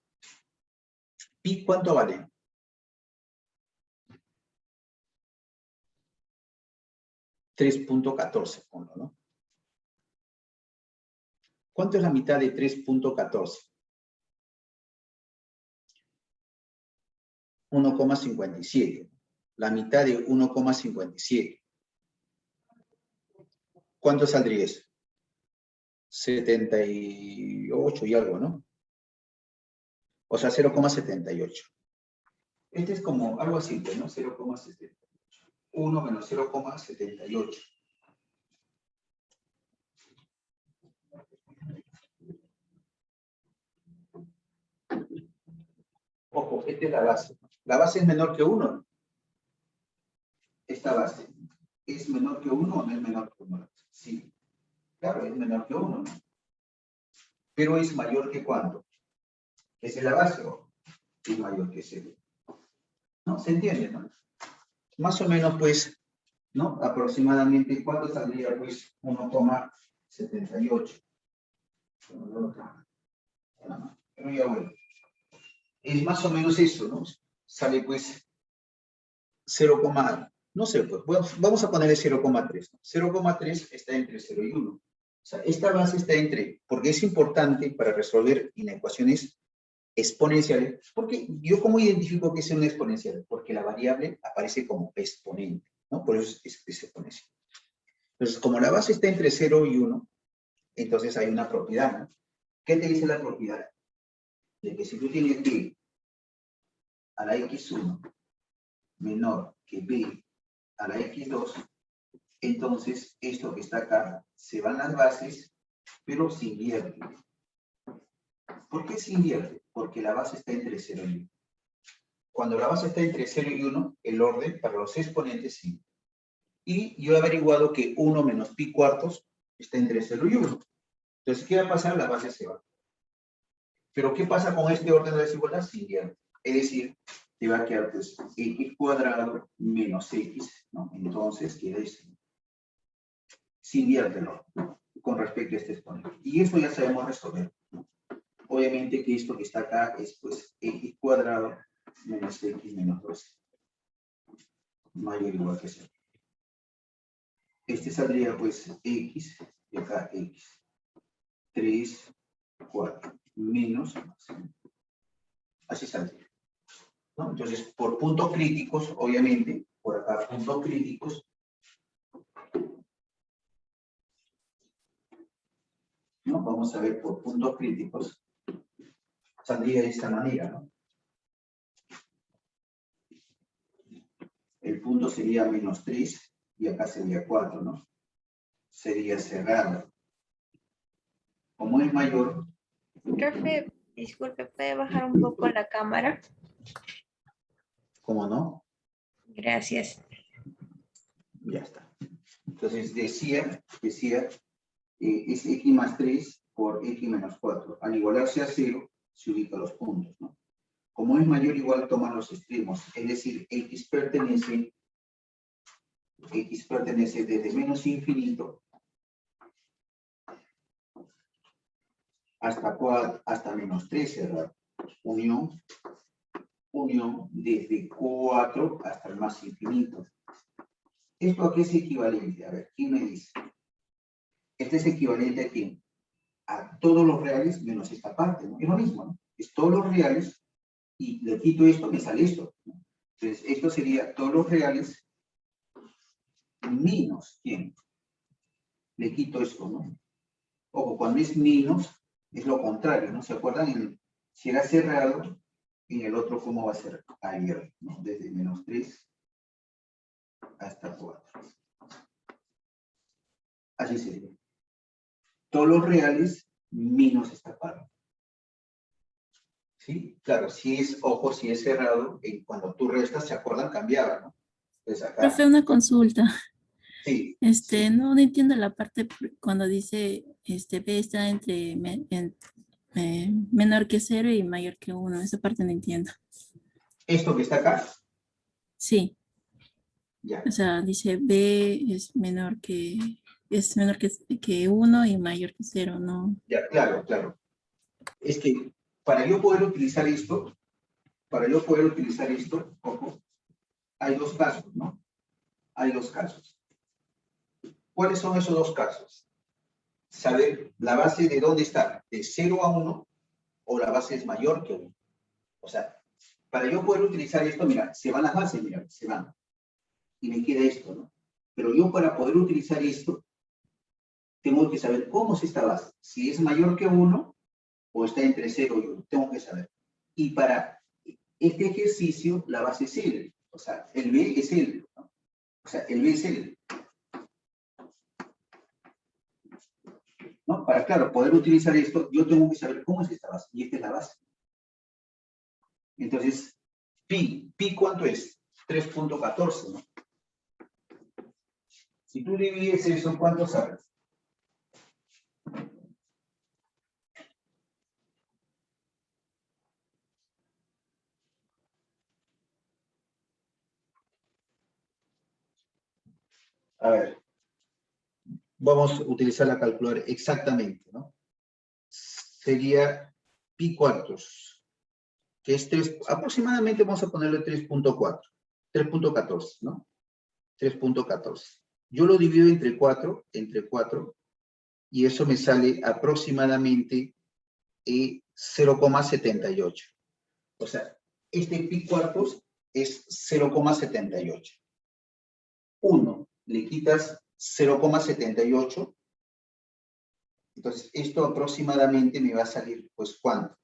¿Pi cuánto vale? 3.14, ¿no? ¿Cuánto es la mitad de 3.14? 1,57. La mitad de 1,57. ¿Cuánto saldría eso? 78 y algo, ¿no? O sea, 0,78. Este es como algo así, ¿no? 0,78. 1 menos 0,78. Ojo, esta es la base. ¿La base es menor que 1? Esta base, ¿es menor que 1 o no es menor que 1? Sí, claro, es menor que 1, ¿no? Pero es mayor que ¿cuánto? ¿Esa es la base o es mayor que 0? ¿No? ¿Se entiende, no? Más o menos, pues, ¿no? Aproximadamente, ¿cuánto saldría, pues, 1,78? Pero ya bueno. Es más o menos eso, ¿no? Sale, pues, 0, no sé, pues, vamos a ponerle 0,3. 0,3 está entre 0 y 1. O sea, esta base está entre, porque es importante para resolver inecuaciones exponenciales, porque yo cómo identifico que es una exponencial, porque la variable aparece como exponente, ¿no? Por eso es exponencial. Entonces, como la base está entre 0 y 1, entonces hay una propiedad, ¿no? ¿Qué te dice la propiedad? De que si tú tienes b a la x1 menor que b a la x2, entonces esto que está acá se van las bases pero se invierte. ¿Por qué se invierte? Porque la base está entre 0 y 1. Cuando la base está entre 0 y 1, el orden para los exponentes sí. Y yo he averiguado que 1 menos pi cuartos está entre 0 y 1. Entonces, ¿qué va a pasar? La base se va. Pero, ¿qué pasa con este orden de desigualdad? Se invierte. Es decir, te va a quedar, pues, x cuadrado menos x, ¿no? Entonces, queda eso. Se invierte el orden, ¿no? Con respecto a este exponente. Y eso ya sabemos resolver, ¿no? Obviamente que esto que está acá es, pues, x cuadrado menos x menos 2. Mayor o igual que 0. Este saldría, pues, x, y acá x. 3, 4, menos, así saldría, ¿no? Entonces, por puntos críticos, obviamente, por acá, puntos críticos, ¿no? Vamos a ver por puntos críticos, saldría de esta manera, ¿no? El punto sería menos 3, y acá sería 4, ¿no? Sería cerrado. Como es mayor... Profe, disculpe, ¿puede bajar un poco la cámara? ¿Cómo no? Gracias. Ya está. Entonces, decía, es x más 3 por x menos 4. Al igualarse a 0, se ubica los puntos, ¿no? Como es mayor, igual toman los extremos. Es decir, x pertenece desde menos infinito hasta menos 3, ¿verdad? Unión desde 4 hasta el más infinito. ¿Esto a qué es equivalente? A ver, ¿quién me dice? Este es equivalente a quién? A todos los reales menos esta parte, ¿no? Es lo mismo, ¿no? Es todos los reales y le quito esto, me sale esto, ¿no? Entonces, esto sería todos los reales menos, ¿quién? Le quito esto, ¿no? Ojo, cuando es menos, es lo contrario, ¿no? ¿Se acuerdan? Si era cerrado, en el otro, ¿cómo va a ser? Abierto, ¿no? Desde menos 3 hasta 4. Así sería. Todos los reales menos esta parte. ¿Sí? Claro, si es, ojo, si es cerrado, cuando tú restas, ¿se acuerdan? Cambiaba, ¿no? Entonces acá... Profe, una consulta. Sí, sí. No entiendo la parte cuando dice B está menor que 0 y mayor que 1. Esa parte no entiendo. Esto que está acá, Sí, ya. o sea, dice B es menor que 1 y mayor que 0, ¿no? Ya, claro, claro. Es que para yo poder utilizar esto, ojo, hay dos casos, ¿no? Hay dos casos. ¿Cuáles son esos dos casos? Saber la base de dónde está, de 0 a 1, o la base es mayor que 1. O sea, para yo poder utilizar esto, mira, se van las bases, mira, se van. Y me queda esto, ¿no? Pero yo para poder utilizar esto, tengo que saber cómo es esta base. Si es mayor que 1 o está entre 0 y 1, tengo que saber. Y para este ejercicio, la base es L. O sea, el B es L, ¿no? O sea, el B es L. ¿No? Para, claro, poder utilizar esto, yo tengo que saber cómo es esta base. Y esta es la base. Entonces, pi ¿cuánto es? 3.14, ¿no? Si tú divides eso, ¿cuánto sabes? A ver, vamos a utilizar la calculadora exactamente, ¿no? Sería pi cuartos, que es 3, aproximadamente vamos a ponerle 3.4, 3.14, ¿no? 3.14. Yo lo divido entre 4, y eso me sale aproximadamente 0,78. O sea, este pi cuartos es 0,78. 1, le quitas 0,78, entonces esto aproximadamente me va a salir, pues, ¿cuánto?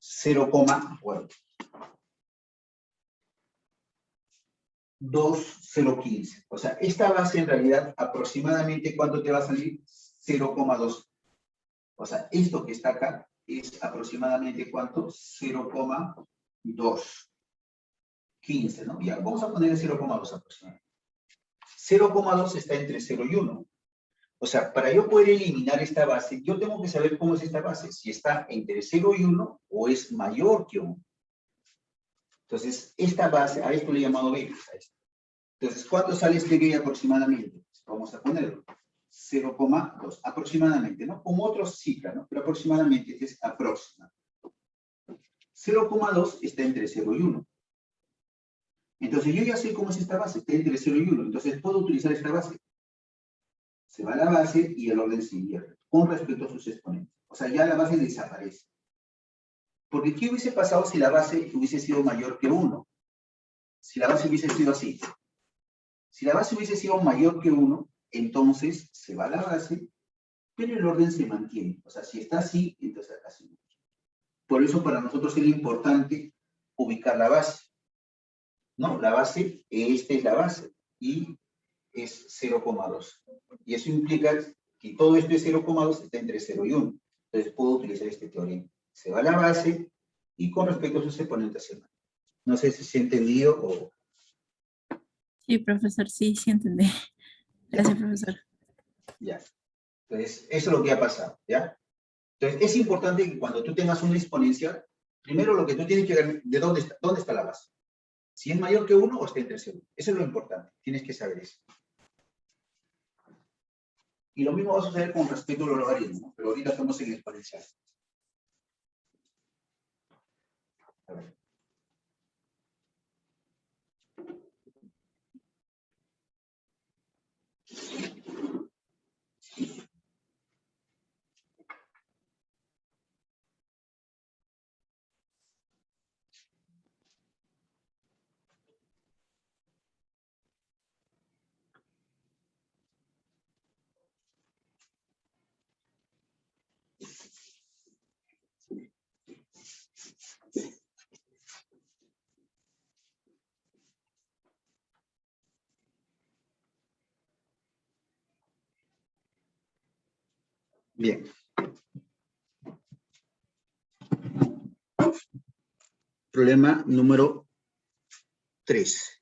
0,2015. O sea, esta base en realidad aproximadamente, ¿cuánto te va a salir? 0,2. O sea, esto que está acá es aproximadamente, ¿cuánto? 0,215, ¿no? Ya, vamos a poner 0,2 aproximadamente. 0,2 está entre 0 y 1. O sea, para yo poder eliminar esta base, yo tengo que saber cómo es esta base. Si está entre 0 y 1 o es mayor que 1. Entonces, esta base, a esto le he llamado B. Entonces, ¿cuánto sale este B aproximadamente? Vamos a ponerlo. 0,2 aproximadamente, ¿no? Como otros cifras, ¿no? Pero aproximadamente es aproximado. 0,2 está entre 0 y 1. Entonces, yo ya sé cómo es esta base, está entre 0 y 1. Entonces, puedo utilizar esta base. Se va a la base y el orden se invierte con respecto a sus exponentes. O sea, ya la base desaparece. Porque ¿qué hubiese pasado si la base hubiese sido mayor que 1? Si la base hubiese sido así. Si la base hubiese sido mayor que 1, entonces se va a la base, pero el orden se mantiene. O sea, si está así, entonces así. Por eso para nosotros es importante ubicar la base. ¿No? La base, esta es la base. Y es 0,2. Y eso implica que todo esto es 0,2 está entre 0 y 1. Entonces puedo utilizar este teorema. Se va a la base y con respecto a sus exponentes se mantiene. No sé si se ha entendido o... Sí, profesor, sí, sí entendí. Gracias, profesor. Ya. Entonces, eso es lo que ha pasado, ¿ya? Entonces, es importante que cuando tú tengas una exponencial, primero lo que tú tienes que ver, ¿de dónde está la base? Si es mayor que 1 o está entre 0. Eso es lo importante, tienes que saber eso. Y lo mismo va a suceder con respecto a los logaritmos, ¿no? Pero ahorita estamos en exponencial. A ver. Bien. Problema número 3.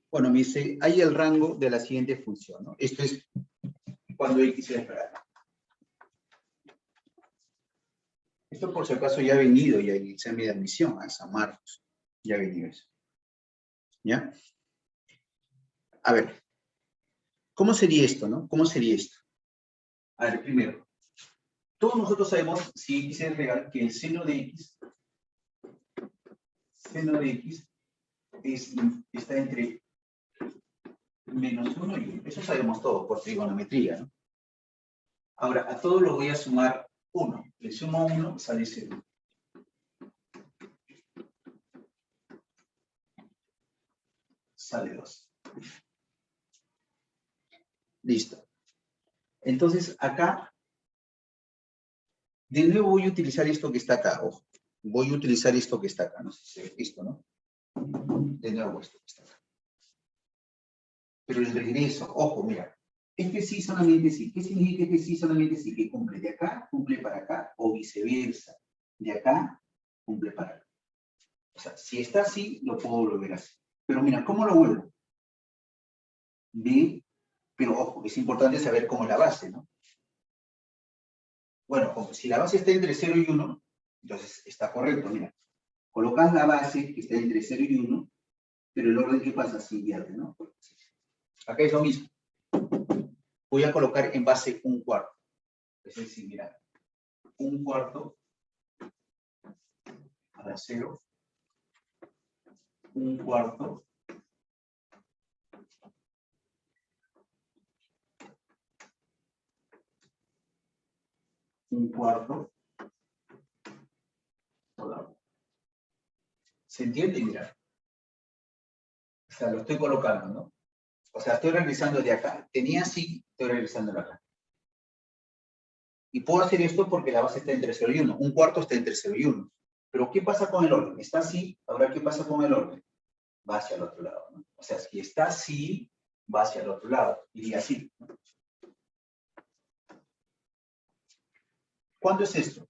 Bueno, me dice, hay el rango de la siguiente función, ¿no? Esto es cuando X es real. Esto por si acaso ya ha venido ya en el examen de admisión a San Marcos. Ya ha venido eso. ¿Ya? A ver, ¿cómo sería esto, no? ¿Cómo sería esto? A ver, primero, todos nosotros sabemos, si X es real, que el seno de X está entre menos 1 y 1. Eso sabemos todo por trigonometría, ¿no? Ahora, a todos los voy a sumar 1. Le sumo 1, sale 0. Sale 2. Listo. Entonces, acá, de nuevo voy a utilizar esto que está acá. Ojo. Voy a utilizar esto que está acá. No sé si se ve esto, ¿no? De nuevo esto que está acá. Pero el regreso, ojo, mira. Este sí solamente sí. ¿Qué significa este sí solamente sí? Que cumple de acá, cumple para acá, o viceversa. De acá, cumple para acá. O sea, si está así, lo puedo volver así. Pero mira, ¿cómo lo vuelvo? B, pero ojo, es importante saber cómo es la base, ¿no? Bueno, como si la base está entre 0 y 1, entonces está correcto, mira. Colocas la base que está entre 0 y 1, pero el orden que pasa se invierte, ¿no? Acá es lo mismo. Voy a colocar en base un cuarto. Es decir, mira, un cuarto a la 0, un cuarto toda. ¿Se entiende? Mira. sea, lo estoy colocando, ¿no? O sea, estoy regresando de acá. Tenía así, estoy regresando de acá. Y puedo hacer esto porque la base está entre 0 y 1. Un cuarto está entre 0 y 1. Pero ¿qué pasa con el orden? Está así, ahora ¿qué pasa con el orden? Va hacia el otro lado, ¿no? O sea, si está así, va hacia el otro lado. Iría así, ¿no? ¿Cuánto es esto?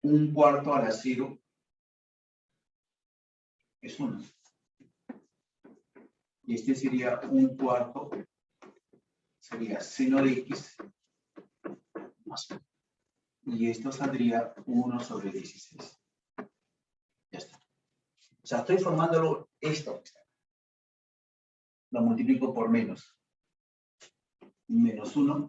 Un cuarto a la 0 es 1. Y este sería un cuarto, sería seno de x más 1. Y esto saldría 1 sobre 16. Ya está. O sea, estoy formándolo esto. Lo multiplico por menos. Menos 1.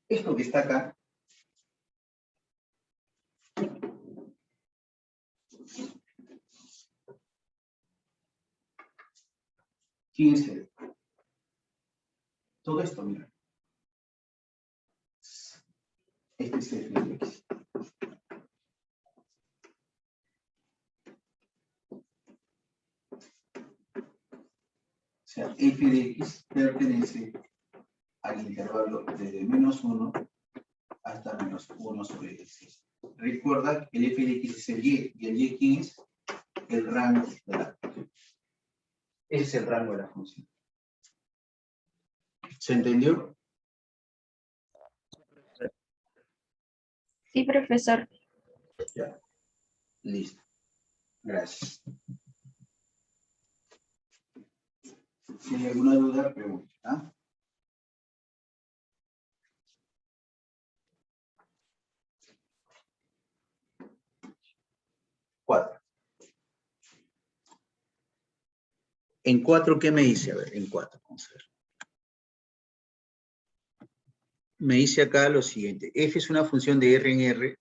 Esto que está acá. ¿Quién es él? Todo esto, mira. Este es el de x. O sea, f de x pertenece al intervalo desde menos 1 hasta menos 1 sobre 16. Recuerda que el f de x es el y el y ¿quién es? El rango de la función. Ese es el rango de la función. ¿Se entendió? Sí, profesor. Ya. Listo. Gracias. Si hay alguna duda, pregunta. ¿Ah? Cuatro. En 4, ¿qué me dice? A ver, en 4, vamos a ver. Me dice acá lo siguiente. F es una función de R en R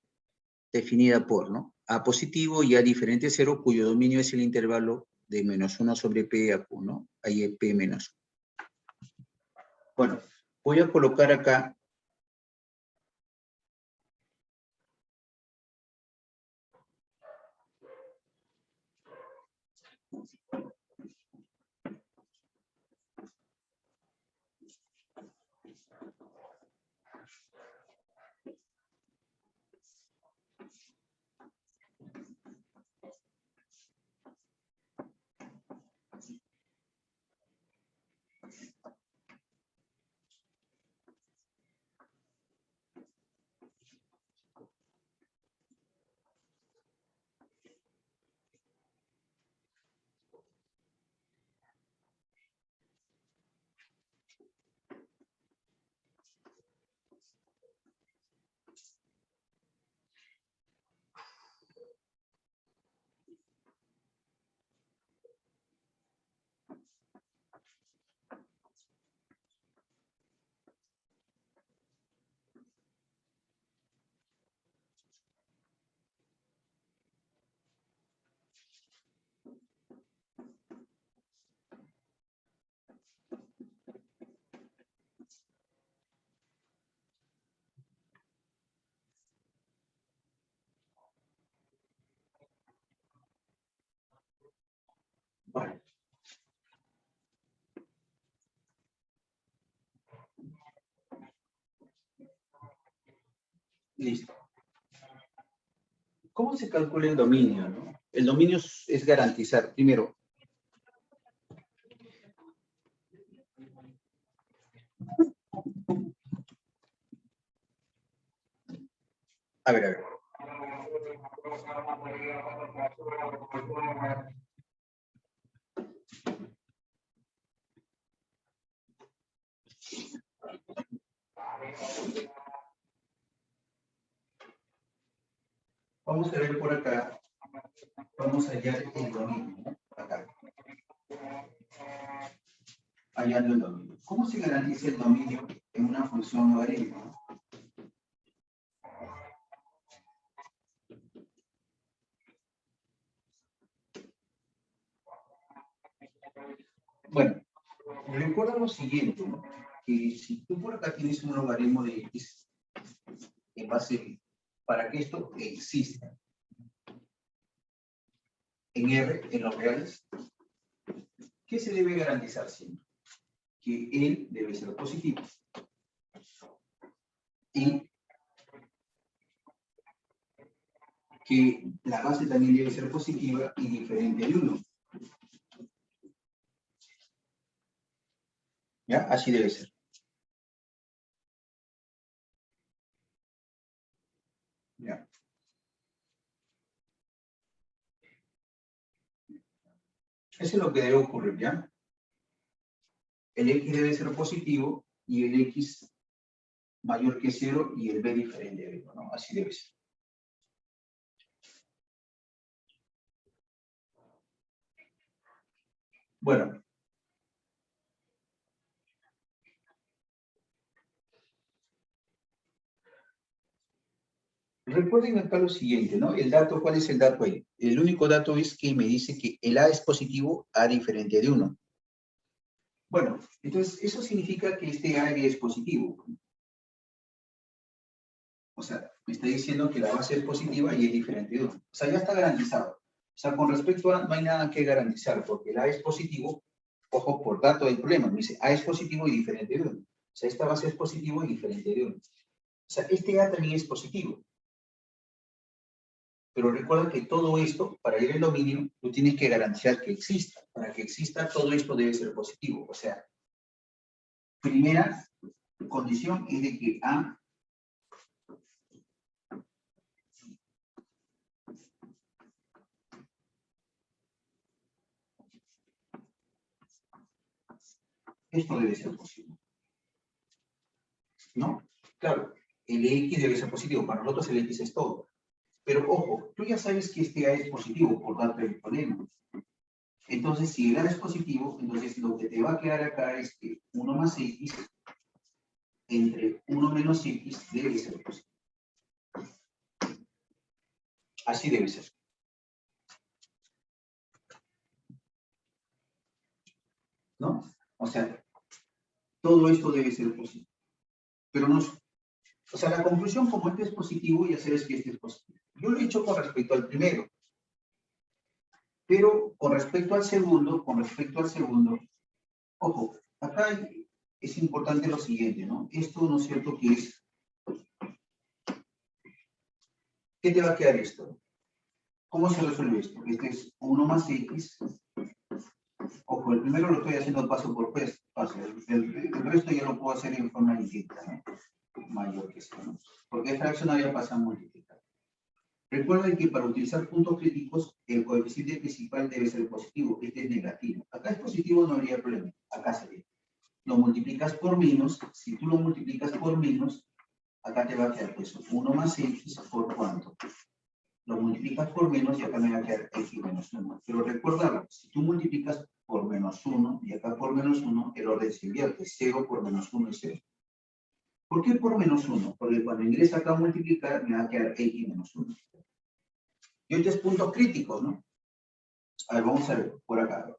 definida por, ¿no? A positivo y A diferente de 0, cuyo dominio es el intervalo de menos 1 sobre P a Q, ¿no? Ahí es P menos 1. Bueno, voy a colocar acá Vale. Listo. ¿Cómo se calcula el dominio, no? El dominio es garantizar, primero, a ver. Vamos a ver por acá, vamos a hallar el dominio, ¿no? Acá. Hallando el dominio. ¿Cómo se garantiza el dominio en una función logarítmica? Bueno, Recuerda lo siguiente, ¿no? Que si tú por acá tienes un logaritmo de x en base, para que esto exista en R, en los reales, ¿qué se debe garantizar siempre? Que él debe ser positivo. Y que la base también debe ser positiva y diferente de 1. ¿Ya? Así debe ser. ¿Ya? Eso es lo que debe ocurrir, ¿ya? El x debe ser positivo y el x mayor que 0 y el b diferente de 1, ¿no? Así debe ser. Bueno. Recuerden acá lo siguiente, ¿no? El dato, ¿cuál es el dato ahí? El único dato es que me dice que el A es positivo, A diferente de 1. Bueno, entonces eso significa que este A es positivo. O sea, me está diciendo que la base es positiva y es diferente de 1. O sea, ya está garantizado. O sea, con respecto a no hay nada que garantizar, porque el A es positivo, ojo, por dato del problema, me dice A es positivo y diferente de 1. O sea, esta base es positivo y diferente de 1. O sea, este A también es positivo. Pero recuerda que todo esto, para ir al dominio, tú tienes que garantizar que exista. Para que exista, todo esto debe ser positivo. O sea, primera condición es de que A esto debe ser positivo. ¿No? Claro, el X debe ser positivo. Para nosotros el X es todo. Pero ojo, tú ya sabes que este A es positivo por dato del problema. Entonces, si el A es positivo, entonces lo que te va a quedar acá es que 1 más X entre 1 menos X debe ser positivo. Así debe ser. ¿No? O sea, todo esto debe ser positivo. Pero no, o sea, la conclusión como este es positivo, ya sabes que este es positivo. Yo lo he hecho con respecto al primero. Pero con respecto al segundo, ojo, acá es importante lo siguiente, ¿no? Esto, ¿no es cierto?, que es, ¿qué te va a quedar esto? ¿Cómo se resuelve esto? Este es 1 más X. Ojo, el primero lo estoy haciendo paso por paso. El resto ya lo puedo hacer en forma distinta, ¿no? Mayor que sea, ¿no? Porque esta fraccionaria pasa a multiplicar. Recuerden que para utilizar puntos críticos, el coeficiente principal debe ser positivo, este es negativo. Acá es positivo, no habría problema. Acá sería. Lo multiplicas por menos, si tú lo multiplicas por menos, acá te va a quedar pues 1 más X por cuánto. Lo multiplicas por menos y acá me va a quedar X menos 1. Pero recuerda, si tú multiplicas por menos 1 y acá por menos 1, el orden se invierte. 0 por menos 1 es 0. ¿Por qué por menos 1? Porque cuando ingresa acá a multiplicar, me va a quedar X menos 1. Y estos puntos críticos, ¿no? A ver, vamos a ver por acá.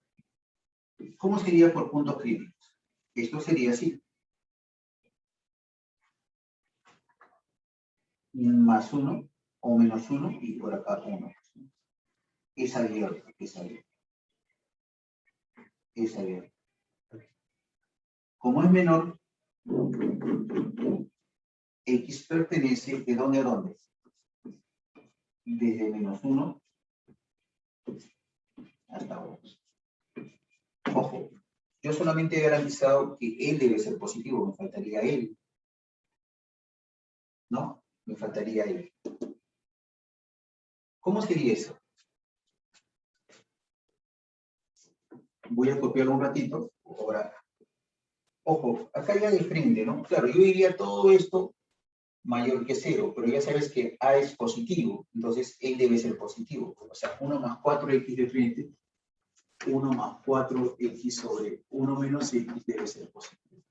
¿Cómo sería por puntos críticos? Esto sería así. Más 1 o menos 1 y por acá 1. Es abierto, es abierto. Es abierto. Como es menor, X pertenece ¿de dónde a dónde? Desde menos 1 hasta 1. Ojo, yo solamente he garantizado que él debe ser positivo, me faltaría él. ¿No? Me faltaría él. ¿Cómo sería eso? Voy a copiarlo un ratito. Ahora, ojo, acá ya de frente, ¿no? Claro, yo diría todo esto mayor que 0, pero ya sabes que A es positivo, entonces él debe ser positivo. O sea, 1 más 4X de frente, 1 más 4X sobre 1 menos X debe ser positivo.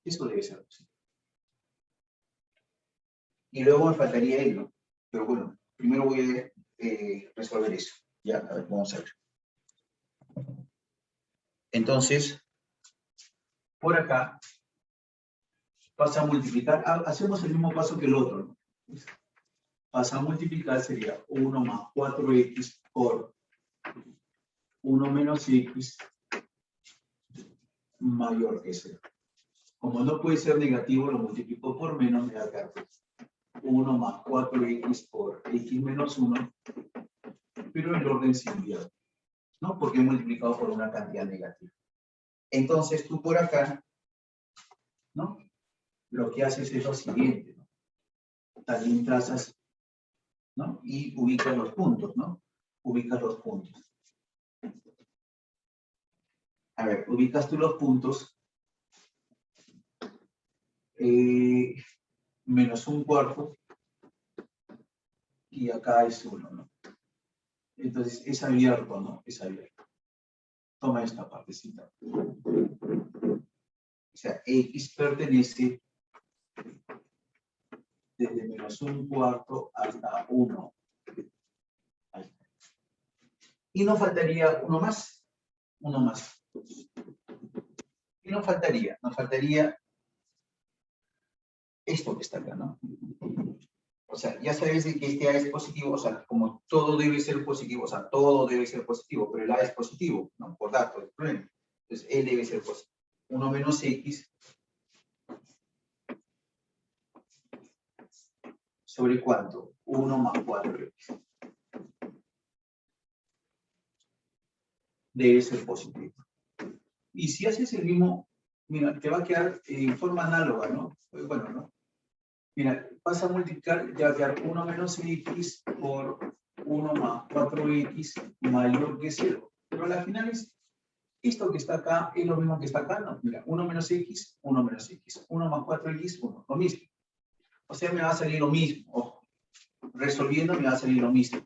Eso debe ser positivo. Y luego me faltaría él, ¿no? Pero bueno, primero voy a resolver eso. Ya, a ver, vamos a ver. Entonces, por acá, pasa a multiplicar, hacemos el mismo paso que el otro, ¿no? Pasa a multiplicar sería 1 más 4x por 1 menos x mayor que 0. Como no puede ser negativo, lo multiplico por menos, me da que 1 más 4x por x menos 1, pero el orden se invierte, ¿no? Porque he multiplicado por una cantidad negativa. Entonces tú por acá, ¿no? Lo que haces es lo siguiente, ¿no? También trazas, ¿no? Y ubicas los puntos, ¿no? Ubicas los puntos. A ver, ubicas tú los puntos. Menos un cuarto. Y acá es 1, ¿no? Entonces es abierto, ¿no? Es abierto. Toma esta partecita. O sea, x pertenece desde menos un cuarto hasta 1. Ahí está. Y nos faltaría uno más. Uno más. ¿Qué nos faltaría? Nos faltaría esto que está acá, ¿no? O sea, ya sabes de que este A es positivo, o sea, como todo debe ser positivo, o sea, todo debe ser positivo, pero el A es positivo, ¿no? Por dato, el problema. Entonces, él debe ser positivo. 1 menos x sobre ¿cuánto? 1 más 4x. Debe ser positivo. Y si haces el mismo, mira, te va a quedar en forma análoga, ¿no? Bueno, ¿no? Mira, vas a multiplicar, ya va a quedar 1 menos x por 1 más 4x mayor que 0. Pero al final es esto que está acá es lo mismo que está acá, ¿no? Mira, 1 menos x, 1 menos x. 1 más 4x, 1. Lo mismo. O sea, me va a salir lo mismo. Ojo. Resolviendo me va a salir lo mismo.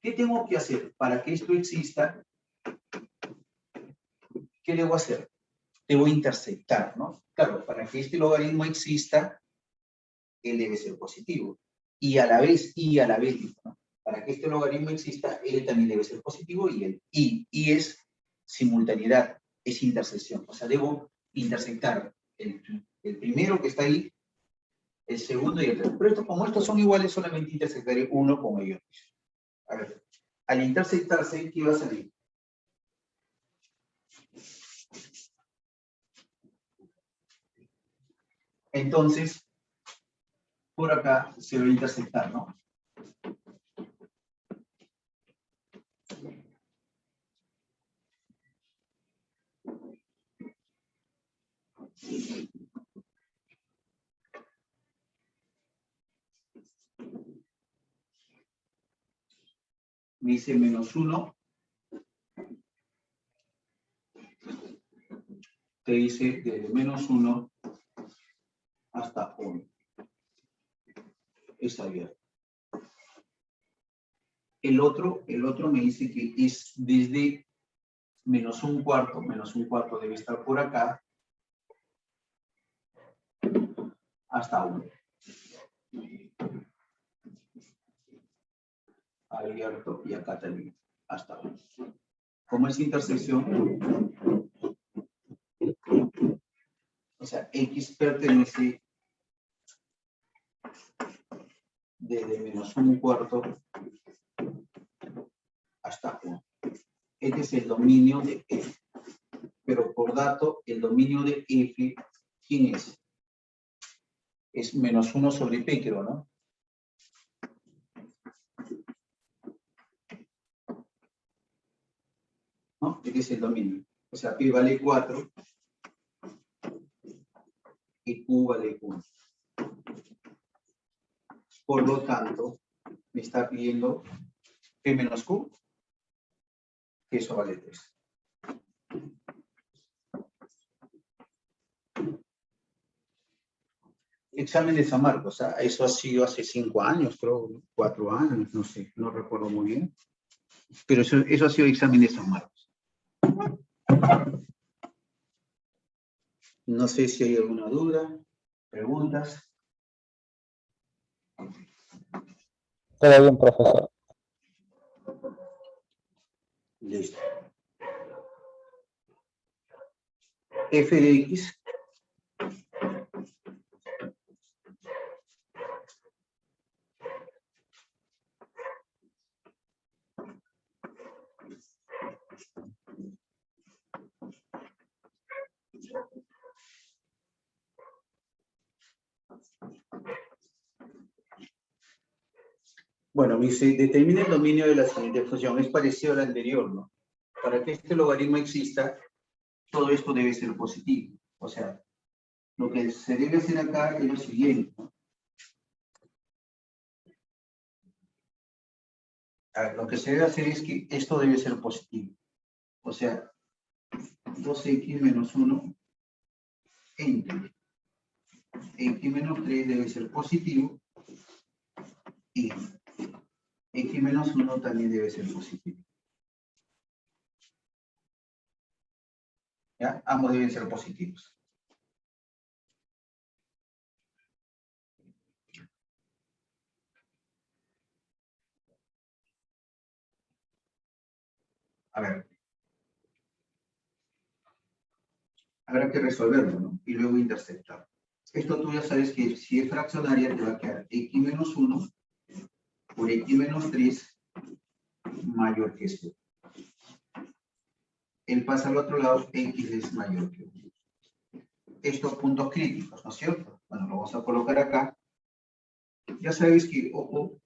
¿Qué tengo que hacer para que esto exista? ¿Qué debo hacer? Debo intersectar, ¿no? Claro, para que este logaritmo exista, él debe ser positivo. Y a la vez, ¿no? Para que este logaritmo exista, él también debe ser positivo y él. Y es simultaneidad, es intersección. O sea, debo intersectar el primero que está ahí, el segundo y el tercero. Pero esto, como estos son iguales, solamente intersectaré uno con ellos. A ver, al intersectarse, ¿qué va a salir? Entonces, por acá se va a intersectar, ¿no? Me dice menos 1. Te dice desde menos 1 hasta 1. Es abierto. El otro me dice que es desde menos un cuarto debe estar por acá, hasta 1. Abierto y acá también, hasta 1. Como es intersección, o sea, x pertenece desde menos un cuarto hasta 1. Este es el dominio de f. Pero por dato, el dominio de f, ¿quién es? Es menos 1 sobre p, creo, ¿no? ¿No? Este es el dominio. O sea, p vale 4 y q vale 1. Por lo tanto, me está pidiendo p menos q, que eso vale 3. Examen de San Marcos, o sea, eso ha sido hace 5 años, creo, 4 años, no sé, no recuerdo muy bien. Pero eso ha sido examen de San Marcos. No sé si hay alguna duda, preguntas. Todo bien, profesor. Listo. F de x Bueno, me dice, determina el dominio de la siguiente función. Es parecido al anterior, ¿no? Para que este logaritmo exista, todo esto debe ser positivo. O sea, lo que se debe hacer acá es lo siguiente, ¿no? A ver, lo que se debe hacer es que esto debe ser positivo. O sea, 2x menos 1 entre x menos 3 debe ser positivo y x menos 1 también debe ser positivo. ¿Ya? Ambos deben ser positivos. A ver. Habrá que resolverlo, ¿no? Y luego interceptar. Esto tú ya sabes que si es fraccionaria te va a quedar x menos 1 por x menos 3 mayor que esto. Él pasa al otro lado, x es mayor que 1. Estos puntos críticos, ¿no es cierto? Bueno, lo vamos a colocar acá. Ya sabes que, ojo,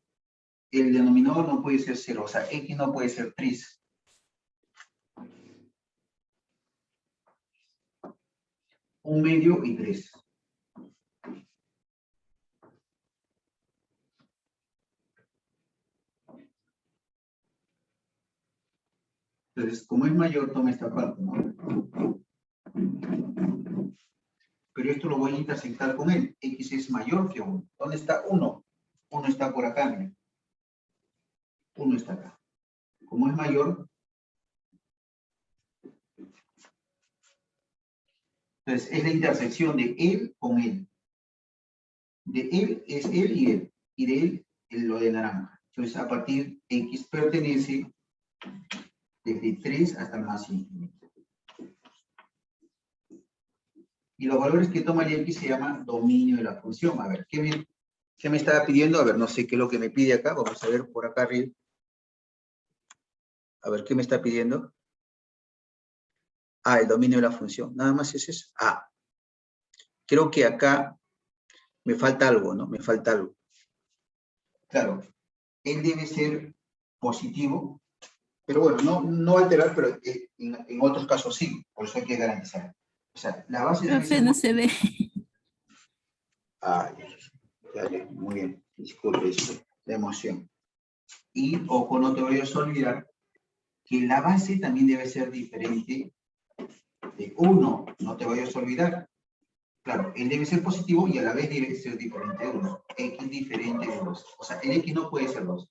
el denominador no puede ser 0, o sea, x no puede ser 3. Un medio y 3. Entonces, como es mayor, toma esta parte, ¿no? Pero esto lo voy a intersectar con él. X es mayor que 1. ¿Dónde está 1? 1 está por acá, miren. 1 está acá. Como es mayor, entonces es la intersección de él con él. De él es él y él. Y de él es lo de naranja. Entonces, a partir de X pertenece desde 3 hasta el más infinito. Y los valores que toma el X se llama dominio de la función. A ver, ¿qué me estaba pidiendo? A ver, no sé qué es lo que me pide acá. Vamos a ver por acá arriba. A ver, ¿qué me está pidiendo? Ah, el dominio de la función. Nada más es eso. Ah, creo que acá me falta algo, ¿no? Me falta algo. Claro, él debe ser positivo, pero bueno, no alterar, pero en otros casos sí, por eso hay que garantizar. O sea, la base debe Profe, ser... no se ve. Ah, ya, muy bien, disculpe eso, la emoción. Y, ojo, no te vayas a olvidar que la base también debe ser diferente de 1, no te vayas a olvidar. Claro, él debe ser positivo y a la vez debe ser diferente de 1. X diferente de 2. O sea, el X no puede ser 2.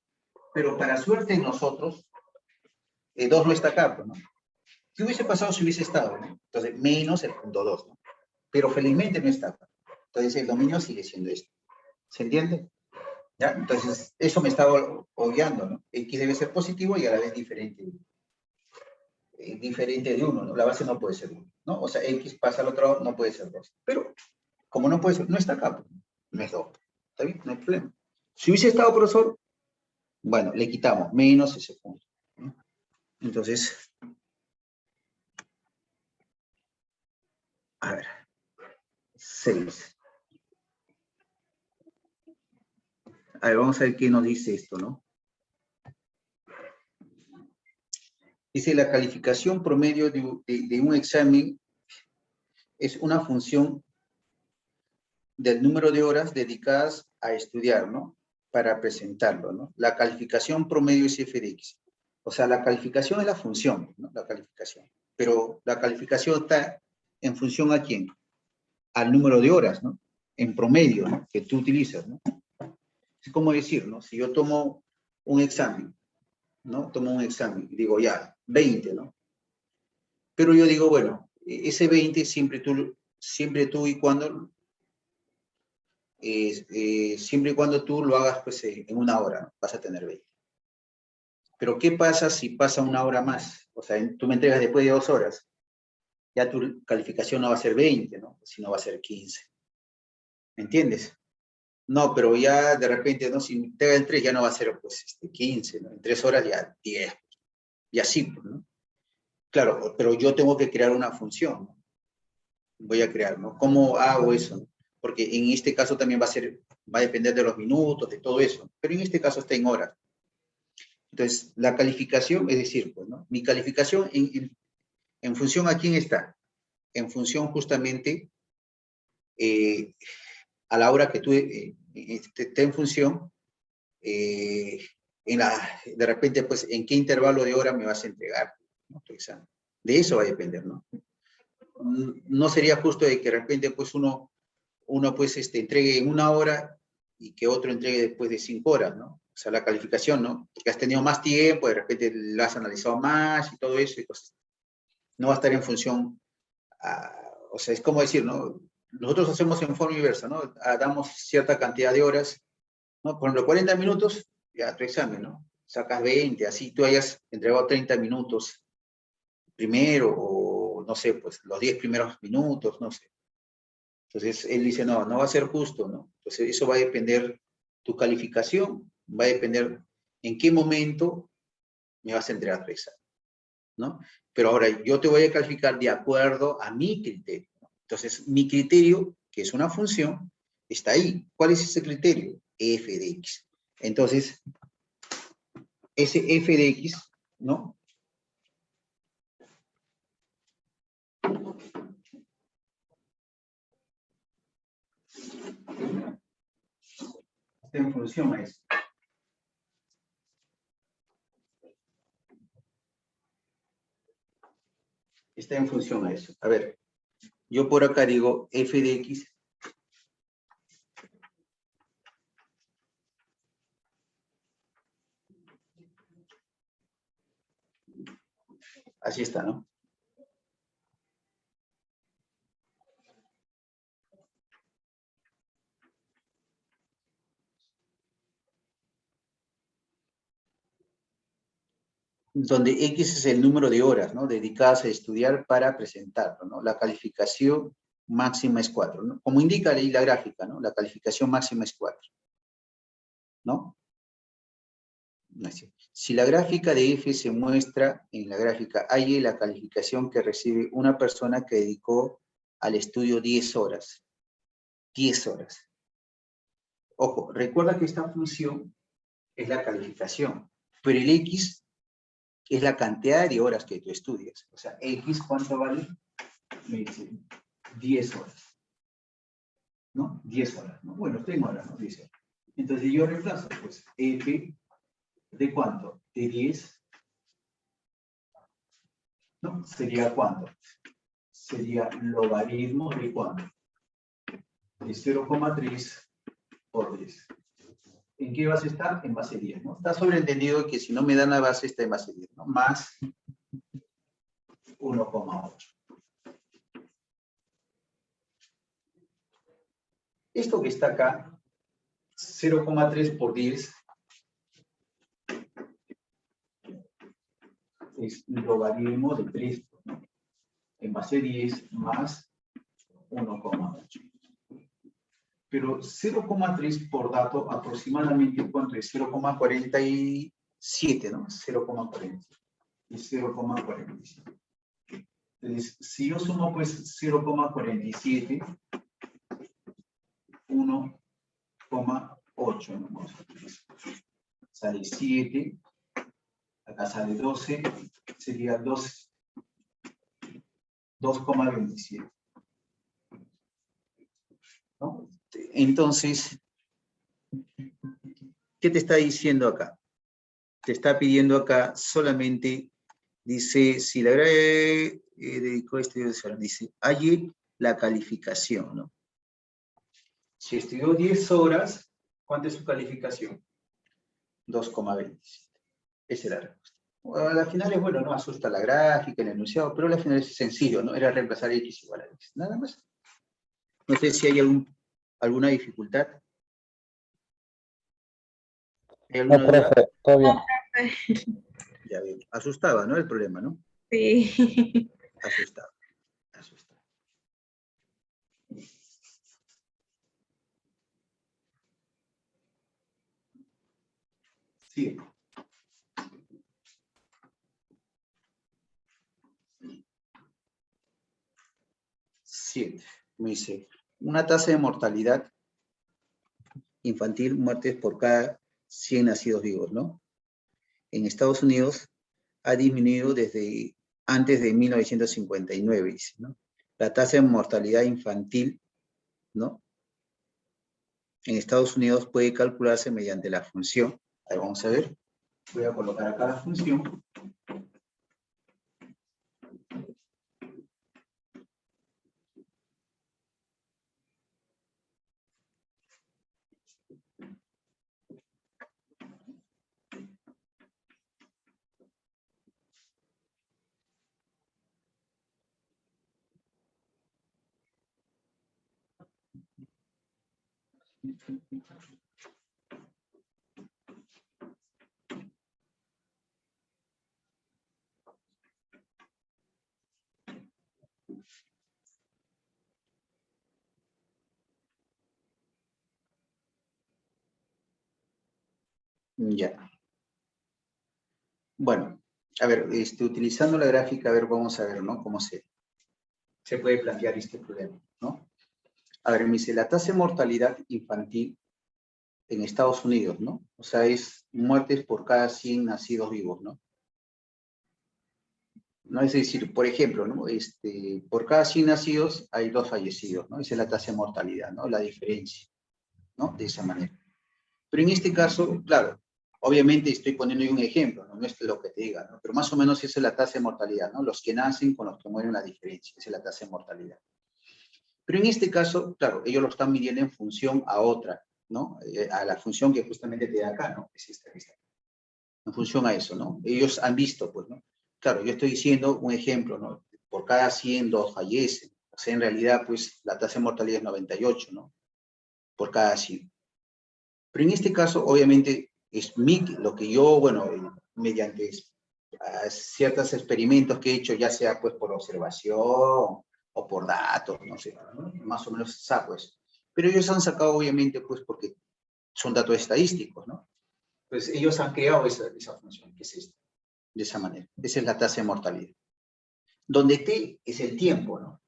Pero para suerte nosotros, 2 no está acá, ¿no? ¿Qué hubiese pasado si hubiese estado? ¿No? Entonces, menos el punto 2, ¿no? Pero felizmente no está acá. Entonces, el dominio sigue siendo esto. ¿Se entiende? ¿Ya? Entonces, eso me estaba obviando, ¿no? X debe ser positivo y a la vez diferente de 1, ¿no? La base no puede ser 1, ¿no? O sea, X pasa al otro lado, no puede ser 2. Pero, como no puede ser, no está acá, no es 2. ¿Está bien? No hay problema. Si hubiese estado, profesor, bueno, le quitamos menos ese punto, ¿no? Entonces, a ver, 6. A ver, vamos a ver qué nos dice esto, ¿no? Dice, la calificación promedio de un examen es una función del número de horas dedicadas a estudiar, ¿no? Para presentarlo, ¿no? La calificación promedio es f de x. O sea, la calificación es la función, ¿no? La calificación. Pero la calificación está en función ¿a quién? Al número de horas, ¿no? En promedio, ¿no? Que tú utilizas, ¿no? Es como decir, ¿no? Si yo tomo un examen, ¿no? Tomo un examen y digo, ya, 20, ¿no? Pero yo digo, bueno, ese 20 siempre tú y cuando siempre y cuando tú lo hagas pues, en una hora, ¿no? Vas a tener 20. Pero ¿qué pasa si pasa una hora más? O sea, tú me entregas después de 2 horas. Ya tu calificación no va a ser 20, ¿no? Sino va a ser 15. ¿Me entiendes? No, pero ya de repente, ¿no? Si me entregas en 3 ya no va a ser pues 15, ¿no? En 3 horas ya 10. Y así, ¿no? Claro, pero yo tengo que crear una función, ¿no? Voy a crear, ¿no? ¿Cómo hago eso? Porque en este caso también va a ser Va a depender de los minutos, de todo eso. Pero en este caso está en horas. Entonces, la calificación, es decir, pues, ¿no? Mi calificación en función a quién está. En función justamente a la hora que tú esté en función, de repente, pues, en qué intervalo de hora me vas a entregar, ¿no? Tu examen. De eso va a depender, ¿no? No sería justo de que de repente, pues, uno pues, entregue en 1 hora y que otro entregue después de 5 horas, ¿no? O sea, la calificación, ¿no? Porque has tenido más tiempo, de repente lo has analizado más y todo eso, y pues no va a estar en función, o sea, es como decir, ¿no? Nosotros hacemos en forma inversa, ¿no? Damos cierta cantidad de horas, ¿no? Por ejemplo, 40 minutos, ya tu examen, ¿no? Sacas 20, así tú hayas entregado 30 minutos primero, o no sé, pues los 10 primeros minutos, no sé. Entonces, él dice, no, no va a ser justo, ¿no? Entonces, eso va a depender, tu calificación, va a depender en qué momento me vas a entregar tu examen, ¿no? Pero ahora, yo te voy a calificar de acuerdo a mi criterio, ¿no? Entonces, mi criterio, que es una función, está ahí. ¿Cuál es ese criterio? F de X. Entonces, ese F de X, ¿no? Está en función a eso. Está en función a eso. A ver, yo por acá digo F de X. Así está, ¿no? Donde X es el número de horas, ¿no? Dedicadas a estudiar para presentarlo, ¿no? La calificación máxima es 4, ¿no? Como indica ahí la gráfica, ¿no? La calificación máxima es 4, ¿no? Así. Si la gráfica de F se muestra en la gráfica, hay la calificación que recibe una persona que dedicó al estudio 10 horas. 10 horas. Ojo, recuerda que esta función es la calificación, pero el X es la cantidad de horas que tú estudias. O sea, X, ¿cuánto vale? Me dice 10 horas. ¿No? 10 horas, ¿no? Bueno, tengo horas, ¿no? Dice. Entonces yo reemplazo, pues, F de cuánto? De 10. ¿No? ¿Sería cuánto? Sería logaritmo de cuánto? De 0,3 por 10. ¿En qué base está? En base 10, ¿no? Está sobreentendido que si no me dan la base, está en base 10, ¿no? Más 1,8. Esto que está acá, 0,3 por 10, es logaritmo de 3, ¿no? En base 10 más 1,8. Pero 0,3 por dato, aproximadamente, ¿cuánto es? 0,47, ¿no? 0,40. Y 0,47. Entonces, si yo sumo, pues, 0,47, 1,8, ¿no? Sale 7, acá sale 12, sería 2,27. ¿No? Entonces, ¿qué te está diciendo acá? Te está pidiendo acá solamente, dice, si la dedicó estudio de dice, hay la calificación, ¿no? Si estudió 10 horas, ¿cuánto es su calificación? 2,27. Esa es la respuesta. Bueno, a la final es bueno, ¿no? Asusta la gráfica, el enunciado, pero a la final es sencillo, ¿no? Era reemplazar X igual a X. Nada más. No sé si hay alguna dificultad. ¿Hay No, alguna duda? profe, todo bien. Ya veo. Asustaba, ¿no? El problema, ¿no? Sí. Asustaba. Asustaba. Sí. 7. Me dice, una tasa de mortalidad infantil, muertes por cada 100 nacidos vivos, ¿no? En Estados Unidos ha disminuido desde antes de 1959, dice, ¿no? La tasa de mortalidad infantil, ¿no? En Estados Unidos puede calcularse mediante la función. Ahí vamos a ver. Voy a colocar acá la función. Ya. Bueno, a ver, utilizando la gráfica, a ver, vamos a ver, ¿no? Cómo se puede plantear este problema, ¿no? A ver, me dice, la tasa de mortalidad infantil en Estados Unidos, ¿no? O sea, es muertes por cada 100 nacidos vivos, ¿no? No es decir, por ejemplo, ¿no? Por cada 100 nacidos hay 2 fallecidos, ¿no? Esa es la tasa de mortalidad, ¿no? La diferencia, ¿no? De esa manera. Pero en este caso, claro, obviamente estoy poniendo un ejemplo, ¿no? No es lo que te diga, ¿no? Pero más o menos esa es la tasa de mortalidad, ¿no? Los que nacen con los que mueren, la diferencia, esa es la tasa de mortalidad. Pero en este caso, claro, ellos lo están midiendo en función a otra, ¿no? A la función que justamente te da acá, ¿no? Es esta. En función a eso, ¿no? Ellos han visto, pues, ¿no? Claro, yo estoy diciendo un ejemplo, ¿no? Por cada 100, 2 fallecen. O sea, en realidad, pues, la tasa de mortalidad es 98, ¿no? Por cada 100. Pero en este caso, obviamente, es lo que yo, bueno, mediante ciertos experimentos que he hecho, ya sea, pues, por observación o por datos, no sé, ¿no? Más o menos saco eso. Pero ellos han sacado, obviamente, pues, porque son datos estadísticos, ¿no? Pues ellos han creado esa función, que es esta, de esa manera. Esa es la tasa de mortalidad. Donde T es el tiempo, ¿no?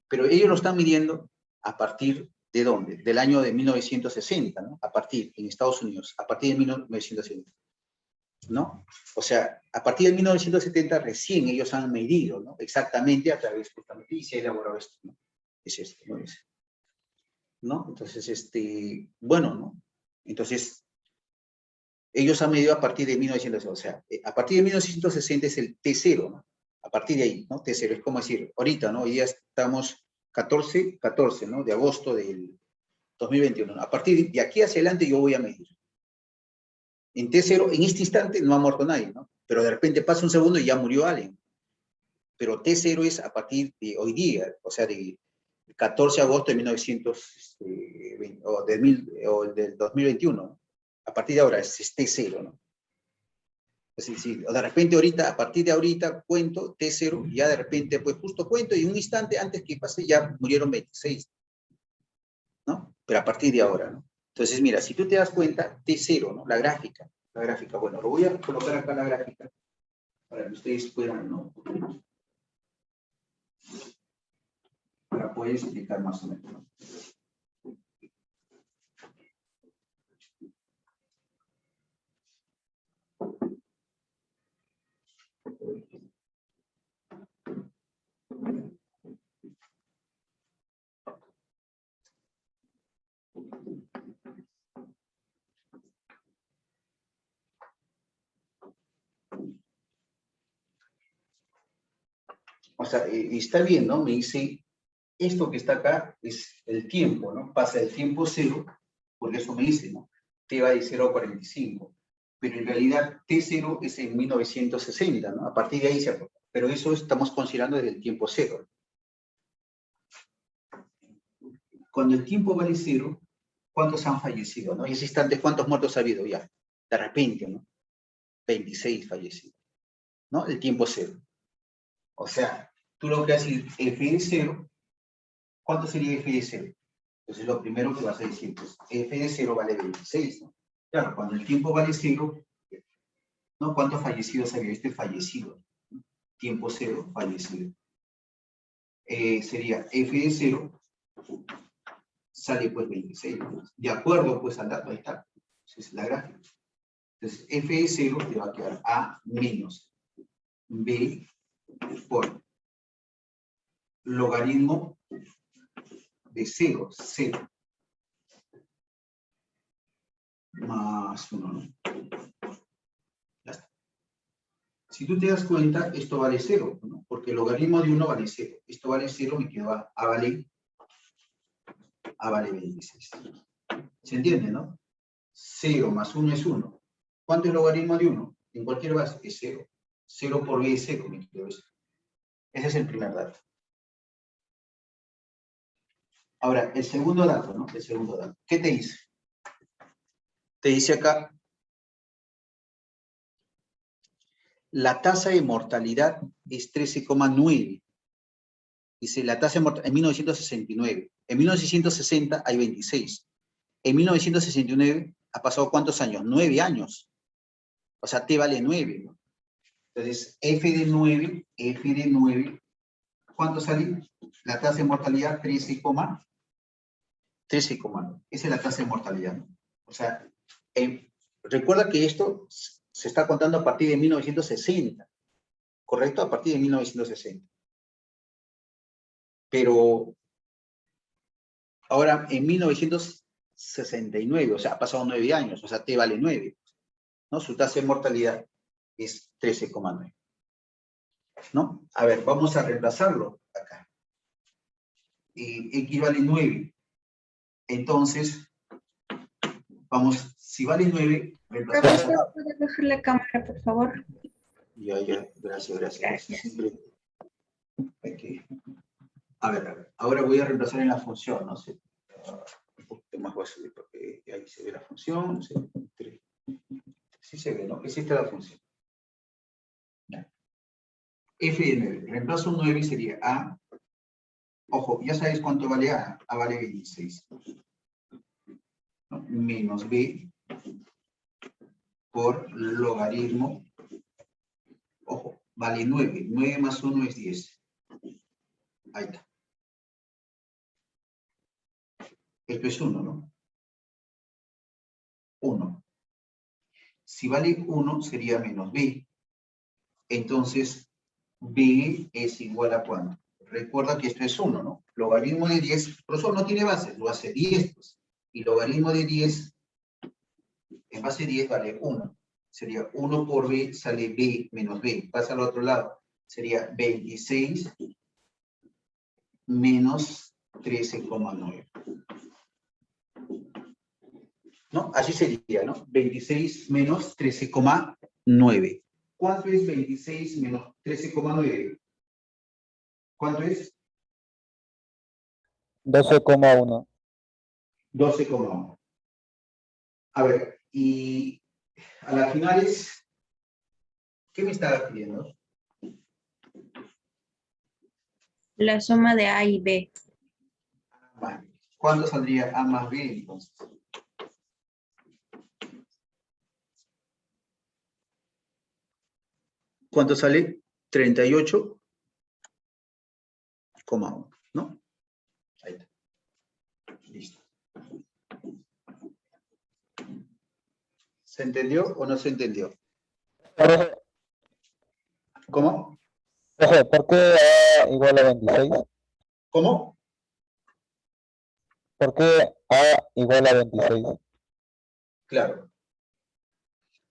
Pero ellos lo están midiendo a partir de ¿dónde? Del año de 1960, ¿no? A partir, en Estados Unidos, a partir de 1960, ¿no? O sea, a partir de 1970 recién ellos han medido, ¿no? Exactamente a través justamente, y se ha elaborado esto, ¿no? Es esto, ¿no? ¿No? Entonces, bueno, ¿no? Entonces, ellos han medido a partir de 1960, o sea, a partir de 1960 es el T0, ¿no? A partir de ahí, ¿no? T0, es como decir, ahorita, ¿no? Hoy día estamos 14, ¿no? De agosto del 2021. A partir de aquí hacia adelante yo voy a medir. En T0, en este instante no ha muerto nadie, ¿no? Pero de repente pasa un segundo y ya murió alguien. Pero T0 es a partir de hoy día, o sea, de 14 de agosto de 1920, o del 2021, ¿no? A partir de ahora es T0, ¿no? Es decir, de repente ahorita, a partir de ahorita, cuento T0, y ya de repente, pues justo cuento, y un instante antes que pase ya murieron 26, ¿no? Pero a partir de ahora, ¿no? Entonces, mira, si tú te das cuenta, T0, ¿no? La gráfica, bueno, lo voy a colocar acá la gráfica, para que ustedes puedan, ¿no? Para poder explicar más o menos, ¿no? O sea, está bien, ¿no? Me dice, esto que está acá es el tiempo, ¿no? Pasa el tiempo cero, porque eso me dice, ¿no? T va de 0 a 45. Pero en realidad T0 es en 1960, ¿no? A partir de ahí se aporta. Pero eso estamos considerando desde el tiempo cero. Cuando el tiempo vale cero, ¿cuántos han fallecido, no? Y ese instante, ¿cuántos muertos ha habido ya? De repente, ¿no? 26 fallecidos, ¿no? El tiempo cero. O sea, tú lo que haces F de cero, ¿cuánto sería F de cero? Entonces lo primero que vas a decir, pues F de cero vale 26, ¿no? Claro, cuando el tiempo vale cero, ¿no? ¿Cuántos fallecidos había? Fallecido, ¿no? Tiempo cero, fallecido. Sería F de cero sale pues 26. De acuerdo pues al dato, ahí está. Esa es la gráfica. Entonces, f de 0 te va a quedar a menos b por logaritmo de 0, 0. Más 1, ¿no? Ya está. Si tú te das cuenta, esto vale 0, ¿no? Porque el logaritmo de 1 vale 0. Esto vale 0, me quedó a vale 26. ¿Se entiende, no? 0 más 1 es 1. ¿Cuánto es el logaritmo de 1? En cualquier base es 0. 0 por b es 0, me quedó eso. Ese es el primer dato. Ahora, el segundo dato, ¿no? El segundo dato. ¿Qué te dice? Te dice acá, la tasa de mortalidad es 13,9. Dice, la tasa de mortalidad en 1969. En 1960 hay 26. En 1969 ha pasado ¿cuántos años? 9 años. O sea, t vale 9, ¿no? Entonces, f de 9, ¿cuánto sale? La tasa de mortalidad 13,9. Esa es la tasa de mortalidad, ¿no? O sea, recuerda que esto se está contando a partir de 1960, ¿correcto? A partir de 1960. Pero ahora en 1969, o sea, ha pasado 9 años, o sea, t vale 9, ¿no? Su tasa de mortalidad es 13,9, ¿no? A ver, vamos a reemplazarlo acá. X vale 9. Entonces, vamos, si vale 9, reemplazamos acá. Profesor, ¿puede bajar la cámara, por favor? Ya, gracias. Gracias. Siempre hay que... A ver, ahora voy a reemplazar en la función, no sé. Un poquito más voy a subir porque ahí se ve la función. Sí se ve, ¿no? Es esta la función. Ya. F de 9. Reemplazo 9 sería A. Ojo, ya sabes cuánto vale A. A vale 26. ¿No? Menos B por logaritmo. Ojo, vale 9. 9 más 1 es 10. Ahí está. Esto es 1, ¿no? 1. Si vale 1, sería menos B. Entonces, B es igual a ¿cuánto? Recuerda que esto es 1, ¿no? Logaritmo de 10, profesor, no tiene base, lo hace 10, pues. Y logaritmo de 10, en base 10 vale 1. Sería 1 por B, sale B menos B. Pasa al otro lado. Sería 26 menos 13,9. ¿No? Así sería, ¿no? 26 menos 13,9. ¿Cuánto es 26 menos 13,9? ¿Cuánto es? 12,1. 12,1. A ver, y a las finales, ¿qué me estaba pidiendo? La suma de A y B. Vale. ¿Cuándo saldría A más B entonces? ¿Cuánto sale? 38,1, ¿no? Ahí está. Listo. ¿Se entendió o no se entendió? Profe, ¿Cómo? ¿por qué A igual a 26? ¿Cómo? ¿Por qué A igual a 26? Claro.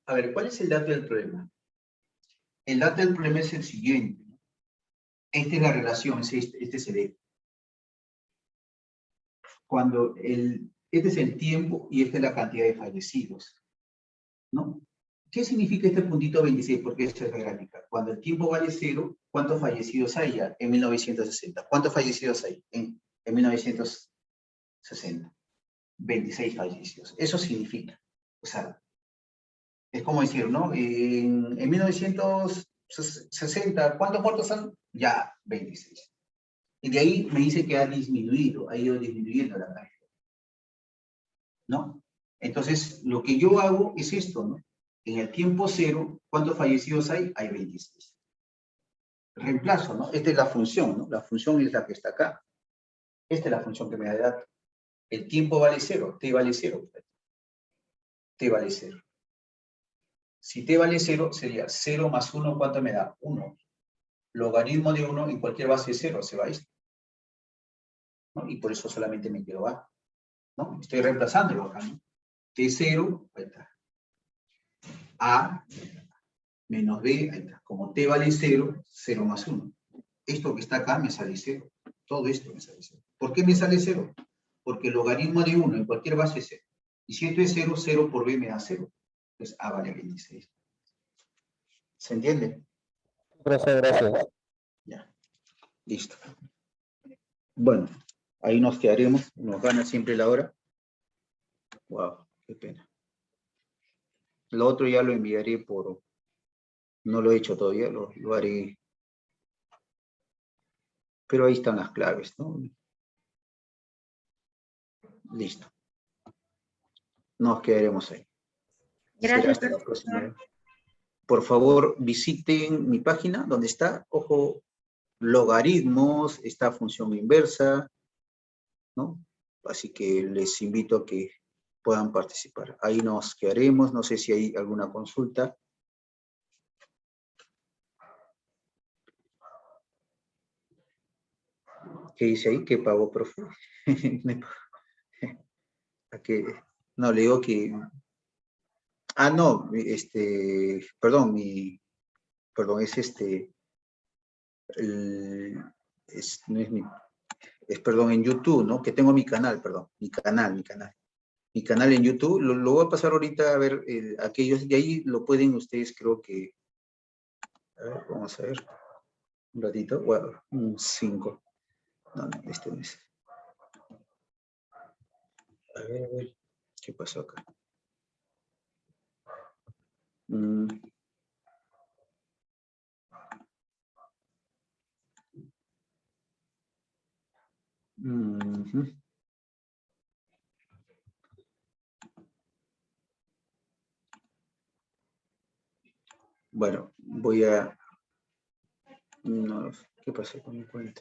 A ver, ¿cuál es el dato del problema? El dato del problema es el siguiente. Esta es la relación, este es el E. Cuando este es el tiempo y esta es la cantidad de fallecidos, ¿no? ¿Qué significa este puntito 26? Porque esta es la gráfica. Cuando el tiempo vale 0, ¿cuántos fallecidos hay ya en 1960? ¿Cuántos fallecidos hay en 1960? 26 fallecidos. Eso significa. O sea, es como decir, ¿no? En 1960, ¿cuántos muertos han? Ya, 26. Y de ahí me dice que ha disminuido, ha ido disminuyendo la cantidad, ¿no? Entonces, lo que yo hago es esto, ¿no? En el tiempo 0, ¿cuántos fallecidos hay? Hay 26. Reemplazo, ¿no? Esta es la función, ¿no? La función es la que está acá. Esta es la función que me da el dato. El tiempo vale 0, t vale 0. T vale 0. Si t vale 0, sería 0 más 1, ¿cuánto me da? 1. Logaritmo de 1 en cualquier base de 0 se va esto, ¿no? Y por eso solamente me quedo A, ¿no? Estoy reemplazándolo acá, ¿no? T0, ahí está. A menos B, ahí está. Como t vale 0, 0 más 1. Esto que está acá me sale 0. Todo esto me sale 0. ¿Por qué me sale 0? Porque el logaritmo de 1 en cualquier base es 0. Y si esto es 0, 0 por B me da 0. Entonces A vale 26. ¿Se entiende? Gracias. Ya. Listo. Bueno, ahí nos quedaremos. Nos gana siempre la hora. Wow, qué pena. Lo otro ya lo enviaré por... No lo he hecho todavía, lo haré. Pero ahí están las claves, ¿no? Listo. Nos quedaremos ahí. Será Gracias, hasta la profesor. próxima vez. Por favor, visiten mi página, donde está, ojo, logaritmos, está función inversa, ¿no? Así que les invito a que puedan participar. Ahí nos quedaremos, no sé si hay alguna consulta. ¿Qué dice ahí? ¿Qué pagó, profe? ¿A qué? No, le digo que... Ah, no, perdón, perdón, es no es perdón, en YouTube, ¿no? Que tengo mi canal, perdón, mi canal. Mi canal en YouTube, lo voy a pasar ahorita a ver aquellos, de ahí lo pueden ustedes, creo que, a ver, vamos a ver, un ratito, bueno, un 5, no, este no es. A ver, ¿qué pasó acá? Ujú. Bueno, voy a... No, ¿qué pasó con mi cuenta?